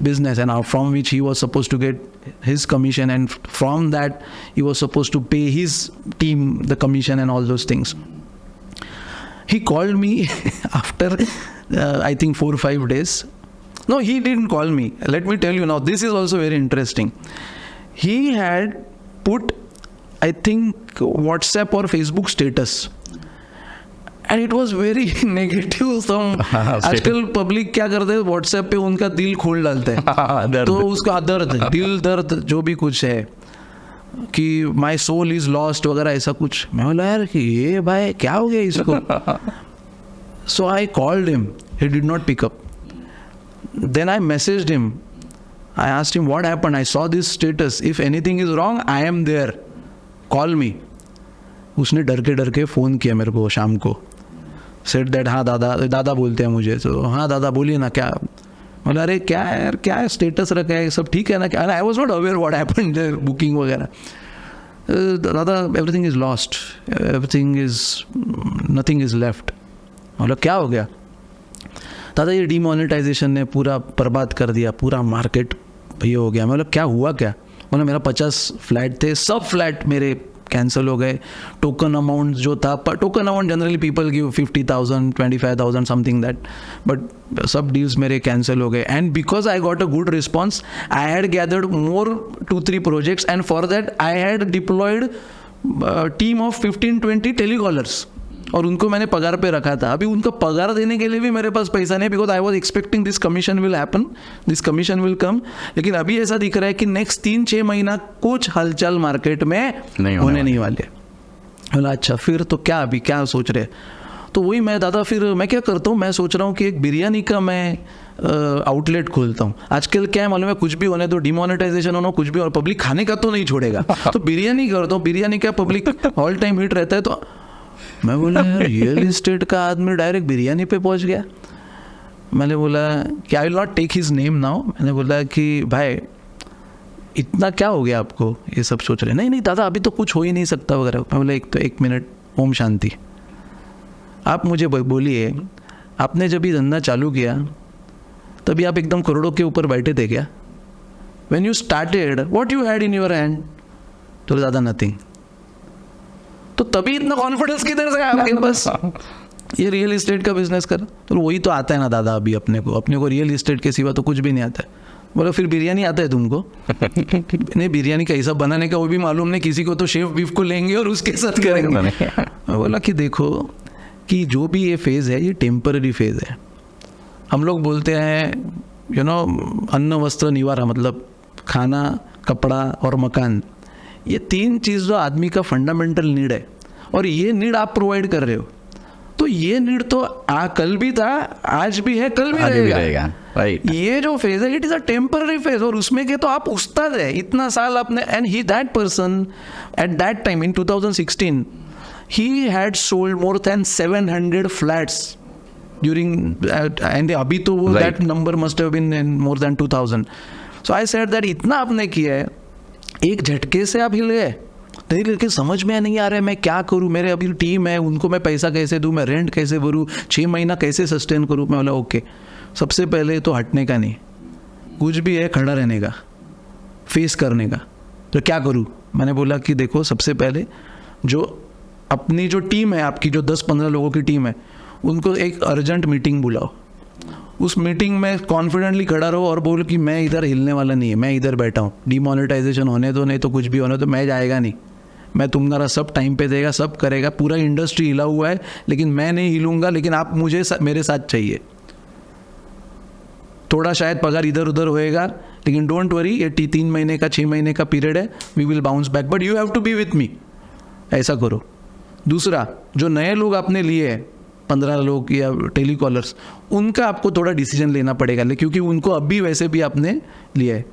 A: business, and from which he was supposed to get his commission, and from that he was supposed to pay his team the commission and all those things. He called me after I think 4 or 5 days. No, he didn't call me. Let me tell you now, this is also very interesting. He had put, I think, WhatsApp or Facebook status, and it was very negative. आजकल public क्या करते हैं, WhatsApp पे उनका दिल खोल डालते हैं. तो उसका दर्द, दिल दर्द जो भी कुछ है कि माई सोल इज लॉस्ट वगैरह ऐसा कुछ. मैं बोला यार कि ये भाई क्या हो गया इसको. So I called him, he did not pick up. Then I messaged him, I asked him what happened, I saw this status, if anything is wrong I am there, call me. उसने डर के phone किया मेरे को शाम को, said that हाँ दादा बोलते हैं मुझे, तो हाँ दादा बोलिए ना क्या। बोला अरे क्या है यार, क्या है स्टेटस रखा है, सब ठीक है ना क्या। I was not aware what happened, booking वगैरह। दादा everything is lost, everything is, nothing is left. मतलब क्या हो गया दादा, ये डीमोनेटाइजेशन ने पूरा बर्बाद कर दिया, पूरा मार्केट भैया हो गया। मतलब क्या हुआ क्या। मतलब मेरा 50 फ्लैट थे, सब फ्लैट मेरे कैंसिल हो गए। टोकन अमाउंट जो था, token amount generally people give 50,000 25,000 something that, but सब डील्स मेरे कैंसिल हो गए। And because I got a good response, I had gathered more 2-3 projects, and for that I had deployed team of 15-20 telecallers, और उनको मैंने पगार पे रखा था। अभी उनको पगार देने के लिए भी मेरे पास पैसा नहीं, because I was expecting this commission will happen, this commission will come. लेकिन अभी ऐसा दिख रहा है कि नेक्स्ट 3-6 महीना कुछ हलचल मार्केट में होने नहीं वाले। बोला अच्छा फिर तो क्या, अभी क्या सोच रहे। तो वही मैं दादा, फिर मैं क्या करता हूँ, मैं सोच रहा हूँ कि एक बिरयानी का मैं आउटलेट खोलता हूँ। आजकल क्या है मालूम है, कुछ भी होने तो, डिमोनेटाइजेशन होना कुछ भी, और पब्लिक खाने का तो नहीं छोड़ेगा, तो बिरयानी करता हूँ। बिरयानी का पब्लिक ऑल टाइम हिट रहता है। तो मैं बोला यार रियल इस्टेट का आदमी डायरेक्ट बिरयानी पे पहुंच गया। मैंने बोला कि I will not take his name now. मैंने बोला कि भाई इतना क्या हो गया आपको, ये सब सोच रहे। नहीं दादा अभी तो कुछ हो ही नहीं सकता वगैरह। मैं बोला एक मिनट, ओम शांति। आप मुझे बोलिए, आपने जब ये धंधा चालू किया तभी आप एकदम करोड़ों के ऊपर बैठे थे क्या? When you started what you had in your hand? तो दादा नथिंग। तो तभी इतना कॉन्फिडेंस किधर से आपके पास, ये रियल इस्टेट का बिजनेस कर? तो वही तो आता है ना दादा, अभी अपने को रियल इस्टेट के सिवा तो कुछ भी नहीं आता है। बोला फिर बिरयानी आता है तुमको? नहीं बिरयानी का हिसाब बनाने का वो भी मालूम नहीं, किसी को तो शेफ बीफ को लेंगे और उसके साथ करेंगे। मैं बोला कि देखो कि जो भी ये फेज़ है ये टेम्पररी फेज़ है। हम लोग बोलते हैं अन्न वस्त्र निवारा, मतलब खाना, कपड़ा और मकान, ये 3 चीज़ जो आदमी का फंडामेंटल नीड है, और ये नीड आप प्रोवाइड कर रहे हो। तो ये नीड तो कल भी था, आज भी है, कल भी रहेगा।
B: राइट।
A: ये जो फेज है it is a temporary phase, और उसमें के तो आप उस्ताद है, इतना साल आपने। And he that person at that time in 2016 he had sold more than 700 flats during and अभी तो वो that number must have been in more than 2000. So I said that इतना आपने किया है, एक झटके से आप हिल गए। नहीं लेकिन समझ में नहीं आ रहा है मैं क्या करूँ, मेरे अभी टीम है, उनको मैं पैसा कैसे दूँ, मैं रेंट कैसे भरूँ, 6 महीना कैसे सस्टेन करूँ। मैं बोला ओके, सबसे पहले तो हटने का नहीं, कुछ भी है खड़ा रहने का, फेस करने का। तो क्या करूँ? मैंने बोला कि देखो सबसे पहले जो अपनी जो टीम है आपकी, जो 10-15 लोगों की टीम है, उनको एक अर्जेंट मीटिंग बुलाओ। उस मीटिंग में कॉन्फिडेंटली खड़ा रहो और बोलो कि मैं इधर हिलने वाला नहीं है, मैं इधर बैठा हूँ, डिमोनेटाइजेशन होने दो, नहीं तो कुछ भी होने तो मैं जाएगा नहीं, मैं तुम्हारा सब टाइम पे देगा, सब करेगा, पूरा इंडस्ट्री हिला हुआ है लेकिन मैं नहीं हिलूंगा, लेकिन आप मुझे मेरे साथ चाहिए। थोड़ा शायद पगार इधर उधर होएगा लेकिन डोंट वरी, ये 3 महीने का 6 महीने का पीरियड है, we will bounce back, but you have to be with me. ऐसा करो। दूसरा, जो नए लोग आपने लिए हैं 15 लोग या टेलीकॉलर्स, उनका आपको थोड़ा डिसीजन लेना पड़ेगा, क्योंकि उनको अभी वैसे भी आपने लिया है,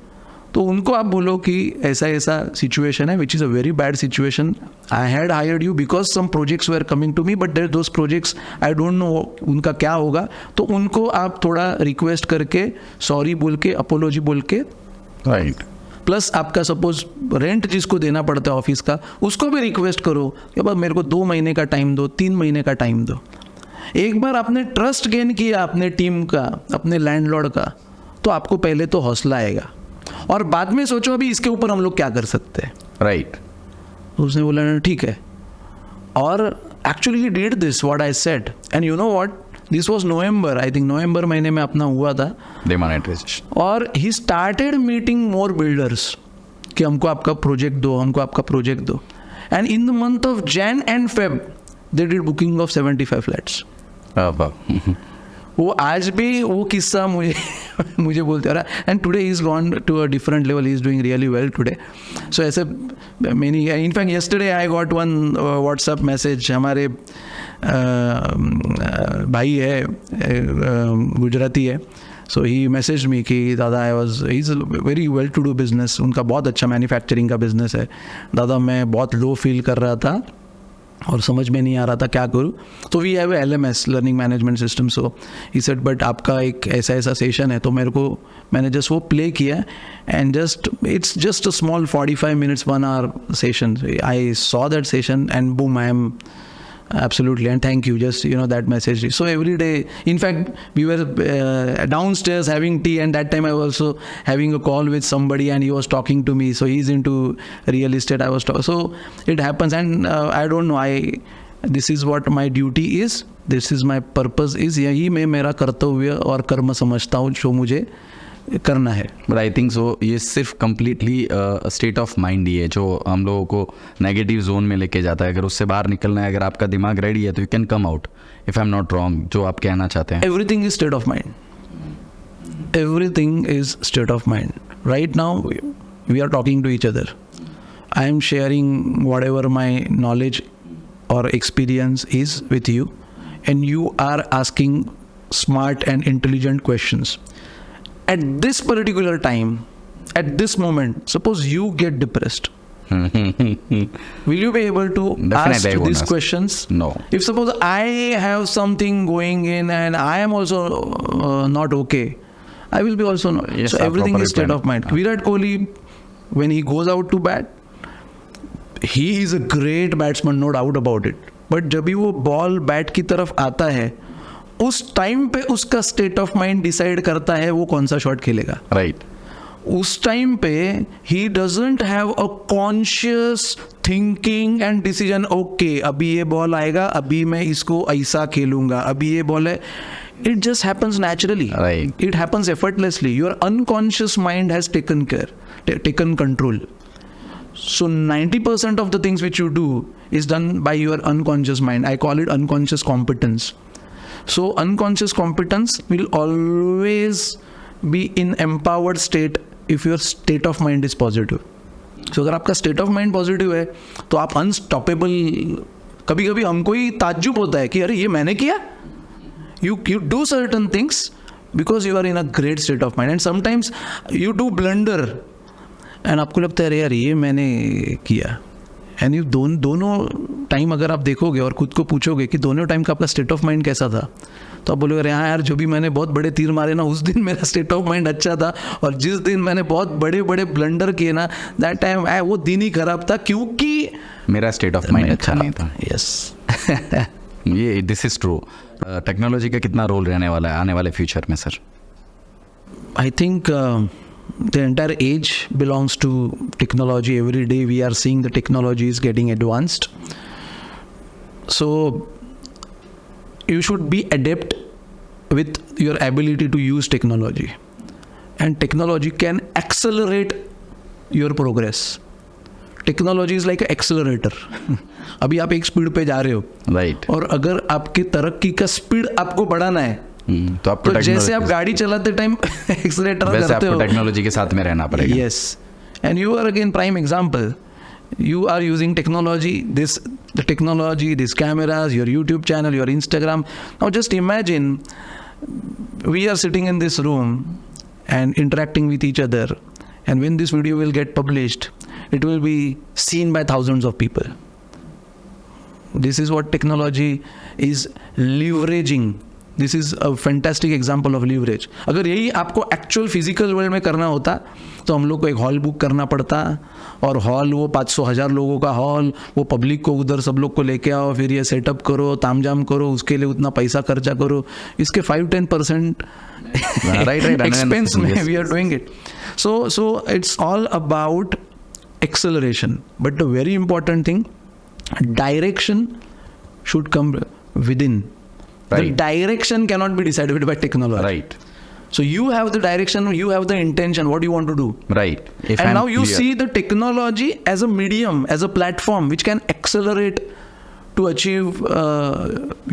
A: तो उनको आप बोलो कि ऐसा ऐसा सिचुएशन है, which is a very bad situation, I had hired you because some projects were coming to me, but there those projects I don't know उनका क्या होगा। तो उनको आप थोड़ा रिक्वेस्ट करके, सॉरी बोल के, अपोलॉजी बोल के,
B: राइट।
A: प्लस आपका सपोज रेंट जिसको देना पड़ता है ऑफिस का, उसको भी रिक्वेस्ट करो कि अब मेरे को 2 महीने का टाइम दो, 3 महीने का टाइम दो। एक बार आपने ट्रस्ट गेन किया अपने टीम का, अपने लैंडलॉर्ड का, तो आपको पहले तो हौसला आएगा और बाद में सोचो अभी इसके ऊपर हम लोग क्या कर सकते हैं।
B: राइट।
A: उसने बोला ठीक है, और actually he did this what I said, and you know what, this was November, I think November महीने में अपना हुआ था
B: डिमोनेटाइजेशन,
A: और he started meeting more builders कि हमको आपका प्रोजेक्ट दो, हमको आपका प्रोजेक्ट दो, and in the month of Jan and Feb they did booking of 75 flats. वो आज भी वो किस्सा मुझे बोलते रहा, and today he is gone to a different level, he is doing really well today. So ऐसे many, in fact yesterday I got one WhatsApp message, हमारे भाई है, गुजराती है, सो ही मैसेज मी कि दादा he is very well to do business, उनका बहुत अच्छा मैन्युफैक्चरिंग का बिजनेस है। दादा मैं बहुत लो फील कर रहा था और समझ में नहीं आ रहा था क्या करूँ. तो we have LMS, learning management system. So he said but आपका एक ऐसा सेशन है. तो मैंने जस्ट वो प्ले किया and it's just a small 45 minutes 1 hour session. I saw that session and boom, I am absolutely, and thank you, just that message. So every day, in fact, we were downstairs having tea, and that time I was also having a call with somebody and he was talking to me. So he's into real estate. So it happens, and I don't know, this is what my duty is, this is my purpose is. यही मैं मेरा कर्तव्य और कर्म समझता हूँ जो मुझे करना है.
B: बट आई थिंक सो ये सिर्फ कम्प्लीटली स्टेट ऑफ माइंड ही है जो हम लोगों को नेगेटिव जोन में लेके जाता है. अगर उससे बाहर निकलना है, अगर आपका दिमाग रेडी है तो you can come out, if I am not wrong, जो आप कहना चाहते हैं.
A: Everything is state of mind. Everything is state of mind. Right now we are talking to each other. I am sharing whatever my knowledge or experience is with you, and you are asking smart and intelligent questions. At this particular time, at this moment, suppose you get depressed, will you be able to
B: Definitely I
A: ask
B: won't
A: these
B: ask.
A: questions?
B: No.
A: If suppose I have something going in and I am also not okay, I will be also not.
B: Yes,
A: So everything
B: properly
A: is state
B: planned.
A: of mind. Virat Kohli, when he goes out to bat, he is a great batsman, no doubt about it. But जब भी वो ball bat की तरफ आता है, उस time पे उसका स्टेट ऑफ माइंड डिसाइड करता है वो कौन सा शॉट खेलेगा.
B: राइट.
A: उस टाइम पे he doesn't have a conscious thinking and decision. Okay, अभी ये बॉल आएगा, अभी मैं इसको ऐसा खेलूंगा, अभी ये बॉल है. It just happens naturally.
B: Right.
A: It happens effortlessly. Your unconscious mind has taken control. So 90% of the things which you do is done by your unconscious mind. I call it unconscious competence. So unconscious competence will always be in empowered state if your state of mind is positive. So अगर आपका state of mind positive है तो आप unstoppable. कभी कभी हमको ही ताज्जुब होता है कि अरे ये मैंने किया. You do certain things because you are in a great state of mind, and sometimes you do blunder and आपको लगता है अरे यार ये मैंने किया. एंड यू दोनों टाइम अगर आप देखोगे और खुद को पूछोगे कि दोनों टाइम का आपका स्टेट ऑफ माइंड कैसा था, तो आप बोलोगे अरे हाँ यार, जो भी मैंने बहुत बड़े तीर मारे ना उस दिन मेरा स्टेट ऑफ माइंड अच्छा था, और जिस दिन मैंने बहुत बड़े बड़े ब्लंडर किए ना दैट टाइम वो दिन ही खराब था क्योंकि
B: मेरा स्टेट ऑफ माइंड अच्छा नहीं था.
A: यस.
B: ये दिस इज ट्रू. टेक्नोलॉजी का कितना रोल रहने वाला है आने वाले फ्यूचर में sir?
A: I think the entire age belongs to technology. Every day we are seeing the technology is getting advanced. So you should be adept with your ability to use technology. And technology can accelerate your progress. Technology is like an accelerator. अभी आप एक speed पे जा रहे हो.
B: Right.
A: और अगर आपके तरक्की का स्पीड आपको बढ़ाना है
B: तो आपको
A: तो जैसे आप गाड़ी चलाते टाइम एक्सीलरेटर
B: वैसे
A: करते
B: आपको
A: हो.
B: टेक्नोलॉजी के साथ में रहना पड़ेगा.
A: Yes, and you are again prime example. You are using technology, the technology, these cameras, your YouTube channel, your Instagram. Now just imagine we are sitting in this room and interacting with each other, and when this video will get published, it will be seen by thousands of people. This is what technology is leveraging. This is a fantastic example of leverage. अगर यही आपको actual physical world में करना होता तो हम लोग को एक हॉल बुक करना पड़ता, और हॉल वो 500,000 लोगों का हॉल, वो पब्लिक को उधर सब लोग को लेके आओ, फिर ये सेटअप करो, तामझाम करो, उसके लिए उतना पैसा खर्चा करो. इसके 5-10% एक्सपेंस में we are doing it. So it's all about acceleration. But the very important thing, direction should come within. Right. The direction cannot be decided by technology.
B: Right.
A: So you have the direction, you have the intention, what do you want to do?
B: Right.
A: And now you see the technology as a medium, as a platform which can accelerate to achieve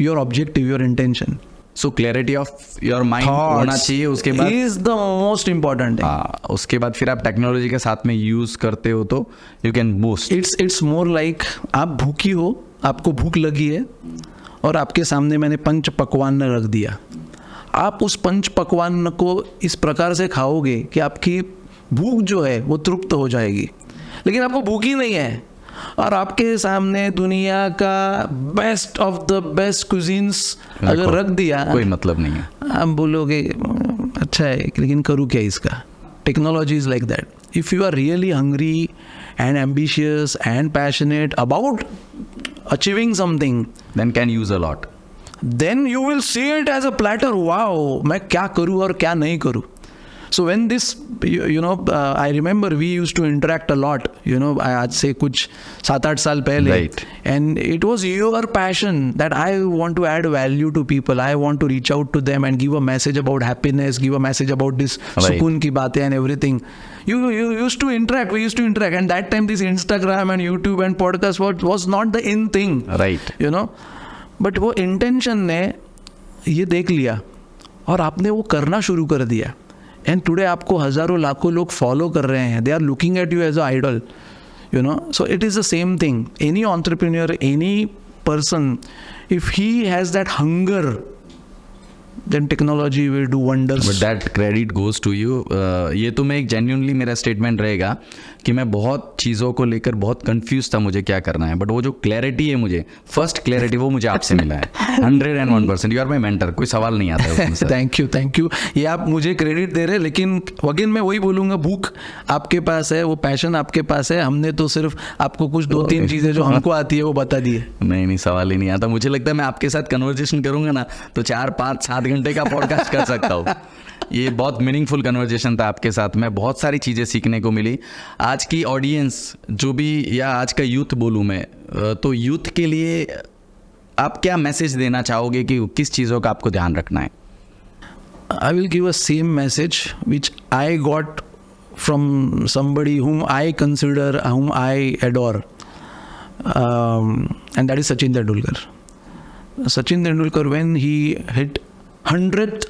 A: your objective, your intention.
B: So clarity of your mind होना चाहिए. उसके बाद
A: is the most important thing.
B: उसके बाद फिर आप technology के साथ में यूज करते हो तो you can boost.
A: It's more like आप भूखी हो, आपको भूख लगी है और आपके सामने मैंने पंच पकवान रख दिया. आप उस पंच पकवान को इस प्रकार से खाओगे कि आपकी भूख जो है वो तृप्त हो जाएगी. लेकिन आपको भूख ही नहीं है, और आपके सामने दुनिया का best of the best cuisines अगर रख दिया,
B: कोई मतलब नहीं है।
A: आप बोलोगे अच्छा है लेकिन करूँ क्या इसका। Technology is like that. If you are really hungry and ambitious and passionate about achieving something,
B: then can use a lot.
A: then you will see it as a platter. Wow, मैं क्या करूँ और क्या नहीं करूँ. So when this, I remember we used to interact a lot, आज से कुछ 7-8 साल पहले.
B: Right.
A: And it was your passion that I want to add value to people. I want to reach out to them and give a message about happiness, give a message about this
B: Right.
A: सुकून की बातें and everything. You used to interact, we used to interact. And that time this Instagram and YouTube and podcast was not the in thing.
B: Right.
A: But वो intention ने ये देख लिया और आपने वो करना शुरू कर दिया. एंड टुडे आपको हज़ारों लाखों लोग फॉलो कर रहे हैं. They are looking at you as a idol, so it is the same thing. Any entrepreneur, any person, if he has that hunger, then technology will do wonders.
B: But that credit goes to you. ये तो मैं एक genuinely मेरा statement रहेगा कि मैं बहुत चीज़ों को लेकर बहुत confused था मुझे क्या करना है, बट वो जो clarity है मुझे, first clarity वो मुझे आपसे मिला है. 101%. You are my mentor. कोई सवाल नहीं आता है उसमें.
A: Thank you. ये आप मुझे क्रेडिट दे रहे हैं, लेकिन अगेन मैं वही बोलूँगा, भूख आपके पास है, वो पैशन आपके पास है. हमने तो सिर्फ आपको कुछ 2-3 चीज़ें जो हमको आती है वो बता दी है.
B: नहीं सवाल ही नहीं आता. मुझे लगता है मैं आपके साथ कन्वर्जेशन करूंगा ना तो 4-5-7 घंटे का पॉडकास्ट कर सकता हूँ. ये बहुत मीनिंगफुल कन्वर्जेशन था आपके साथ में. बहुत सारी चीज़ें सीखने को मिली. आज की ऑडियंस जो भी, या आज का यूथ बोलूँ मैं, तो यूथ के लिए आप क्या मैसेज देना चाहोगे कि किस चीज़ों का आपको ध्यान रखना है?
A: I will give a same message which I got from somebody whom I consider, whom I adore, and that is Sachin Tendulkar. Sachin Tendulkar, when he hit 100,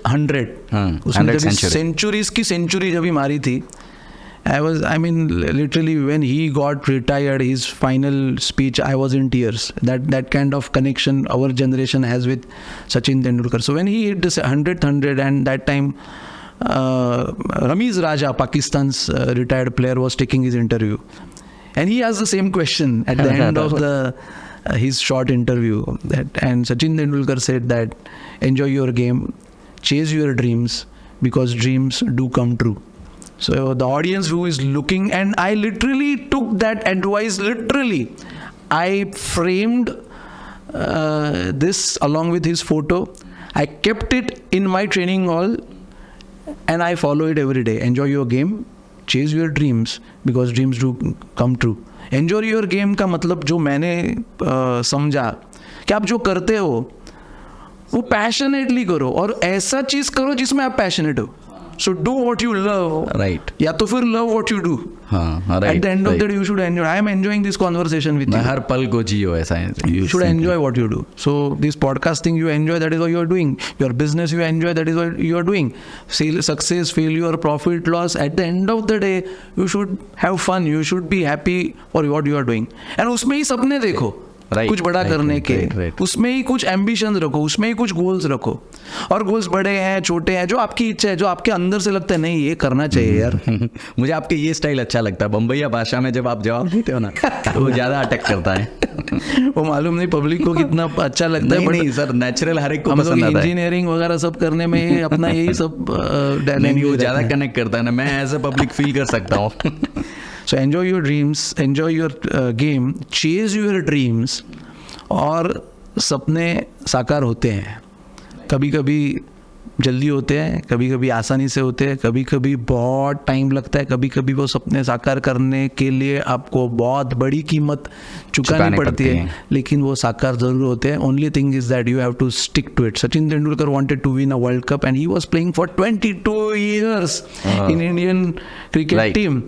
A: उसने जब सेंचुरीज की सेंचुरी जब ही मारी थी, I mean literally when he got retired, his final speech, I was in tears. That kind of connection our generation has with Sachin Tendulkar. So when he hit this 100, and that time Ramiz Raja, Pakistan's retired player, was taking his interview, and he asked the same question at the end of his short interview, and Sachin Tendulkar said that enjoy your game, chase your dreams, because dreams do come true. So the audience who is looking, and I literally took that advice literally. I framed this along with his photo. I kept it in my training hall and I follow it every day. Enjoy your game, chase your dreams, because dreams do come true. Enjoy your game का मतलब जो मैंने समझा कि आप जो करते हो वो पैशनेटली करो, और ऐसा चीज करो जिसमें आप पैशनेट हो. So do what you love.
B: Right.
A: या तो फिर love what you do.
B: हाँ, right.
A: At the end of the day, you should enjoy. I am enjoying this conversation with you.
B: हर पल को जियो ऐसा है.
A: You should enjoy what you do. So this podcasting you enjoy, that is what you are doing. Your business you enjoy, that is what you are doing. Success, failure, profit, loss, at the end of the day, you should have fun. You should be happy for what you are doing. And उसमें ही सपने देखो.
B: Right,
A: कुछ बड़ा करने के,
B: right.
A: उसमें ही कुछ ambition रखो, उसमें ही कुछ गोल्स रखो. और गोल्स बड़े हैं, छोटे हैं, जो आपकी इच्छा है, जो आपके अंदर से लगता है नहीं ये करना चाहिए यार.
B: मुझे आपके ये स्टाइल अच्छा लगता है. बम्बईया भाषा में जब आप जवाब देते हो ना तो वो ज़्यादा अटैक करता है.
A: वो मालूम नहीं पब्लिक को कितना अच्छा लगता है.
B: नहीं सर, नेचुरल हर एक को
A: हम
B: पसंद
A: लोग
B: आता है.
A: इंजीनियरिंग वगैरह सब करने में अपना यही सब
B: नहीं वो ज़्यादा कनेक्ट करता है ना. मैं एज अ पब्लिक फील कर सकता हूँ.
A: So enjoy your dreams, enjoy your game, chase your dreams. और सपने साकार होते हैं. कभी कभी जल्दी होते हैं, कभी कभी आसानी से होते हैं, कभी कभी बहुत टाइम लगता है, कभी कभी वो सपने साकार करने के लिए आपको बहुत बड़ी कीमत चुकानी पड़ती है, लेकिन वो साकार जरूर होते हैं. Only thing is that you have to stick to it. Sachin Tendulkar wanted to win a world cup and he was playing for 22 years in Indian cricket team.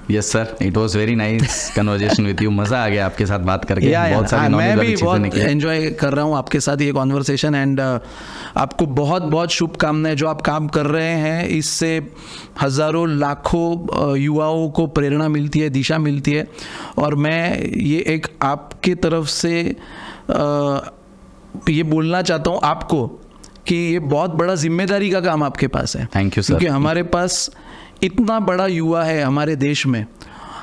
B: Yes sir, it was very nice conversation with you. मज़ा आ गया आपके साथ बात करके. बहुत सारी
A: मैं भी बहुत एंजॉय कर रहा हूँ आपके साथ ये कॉन्वर्सेशन. एंड आपको बहुत बहुत शुभकामनाएं. जो आप काम कर रहे हैं इससे हज़ारों लाखों युवाओं को प्रेरणा मिलती है, दिशा मिलती है. और मैं ये एक आपकी तरफ से ये बोलना चाहता हूँ आपको कि ये बहुत बड़ा जिम्मेदारी का काम आपके पास है.
B: Thank you sir.
A: क्योंकि हमारे पास इतना बड़ा युवा है हमारे देश में.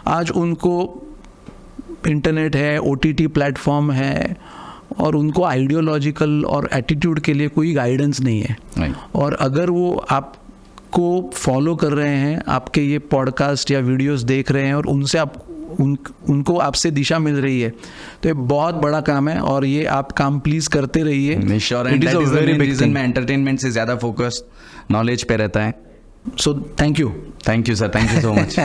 A: आज उनको इंटरनेट है, OTT प्लेटफॉर्म है, और उनको आइडियोलॉजिकल और एटीट्यूड के लिए कोई गाइडेंस नहीं है।
B: Right.
A: और अगर वो आपको फॉलो कर रहे हैं, आपके ये पॉडकास्ट या वीडियोस देख रहे हैं और उनसे उनको आपसे दिशा मिल रही है, तो ये बहुत बड़ा काम है और ये आप काम प्लीज करते रहिए।
B: It is a very big reason मैं एंटरटेनमेंट से ज़्यादा फोकस नॉलेज पे रहता है।
A: So thank you.
B: Thank you sir, thank you so much.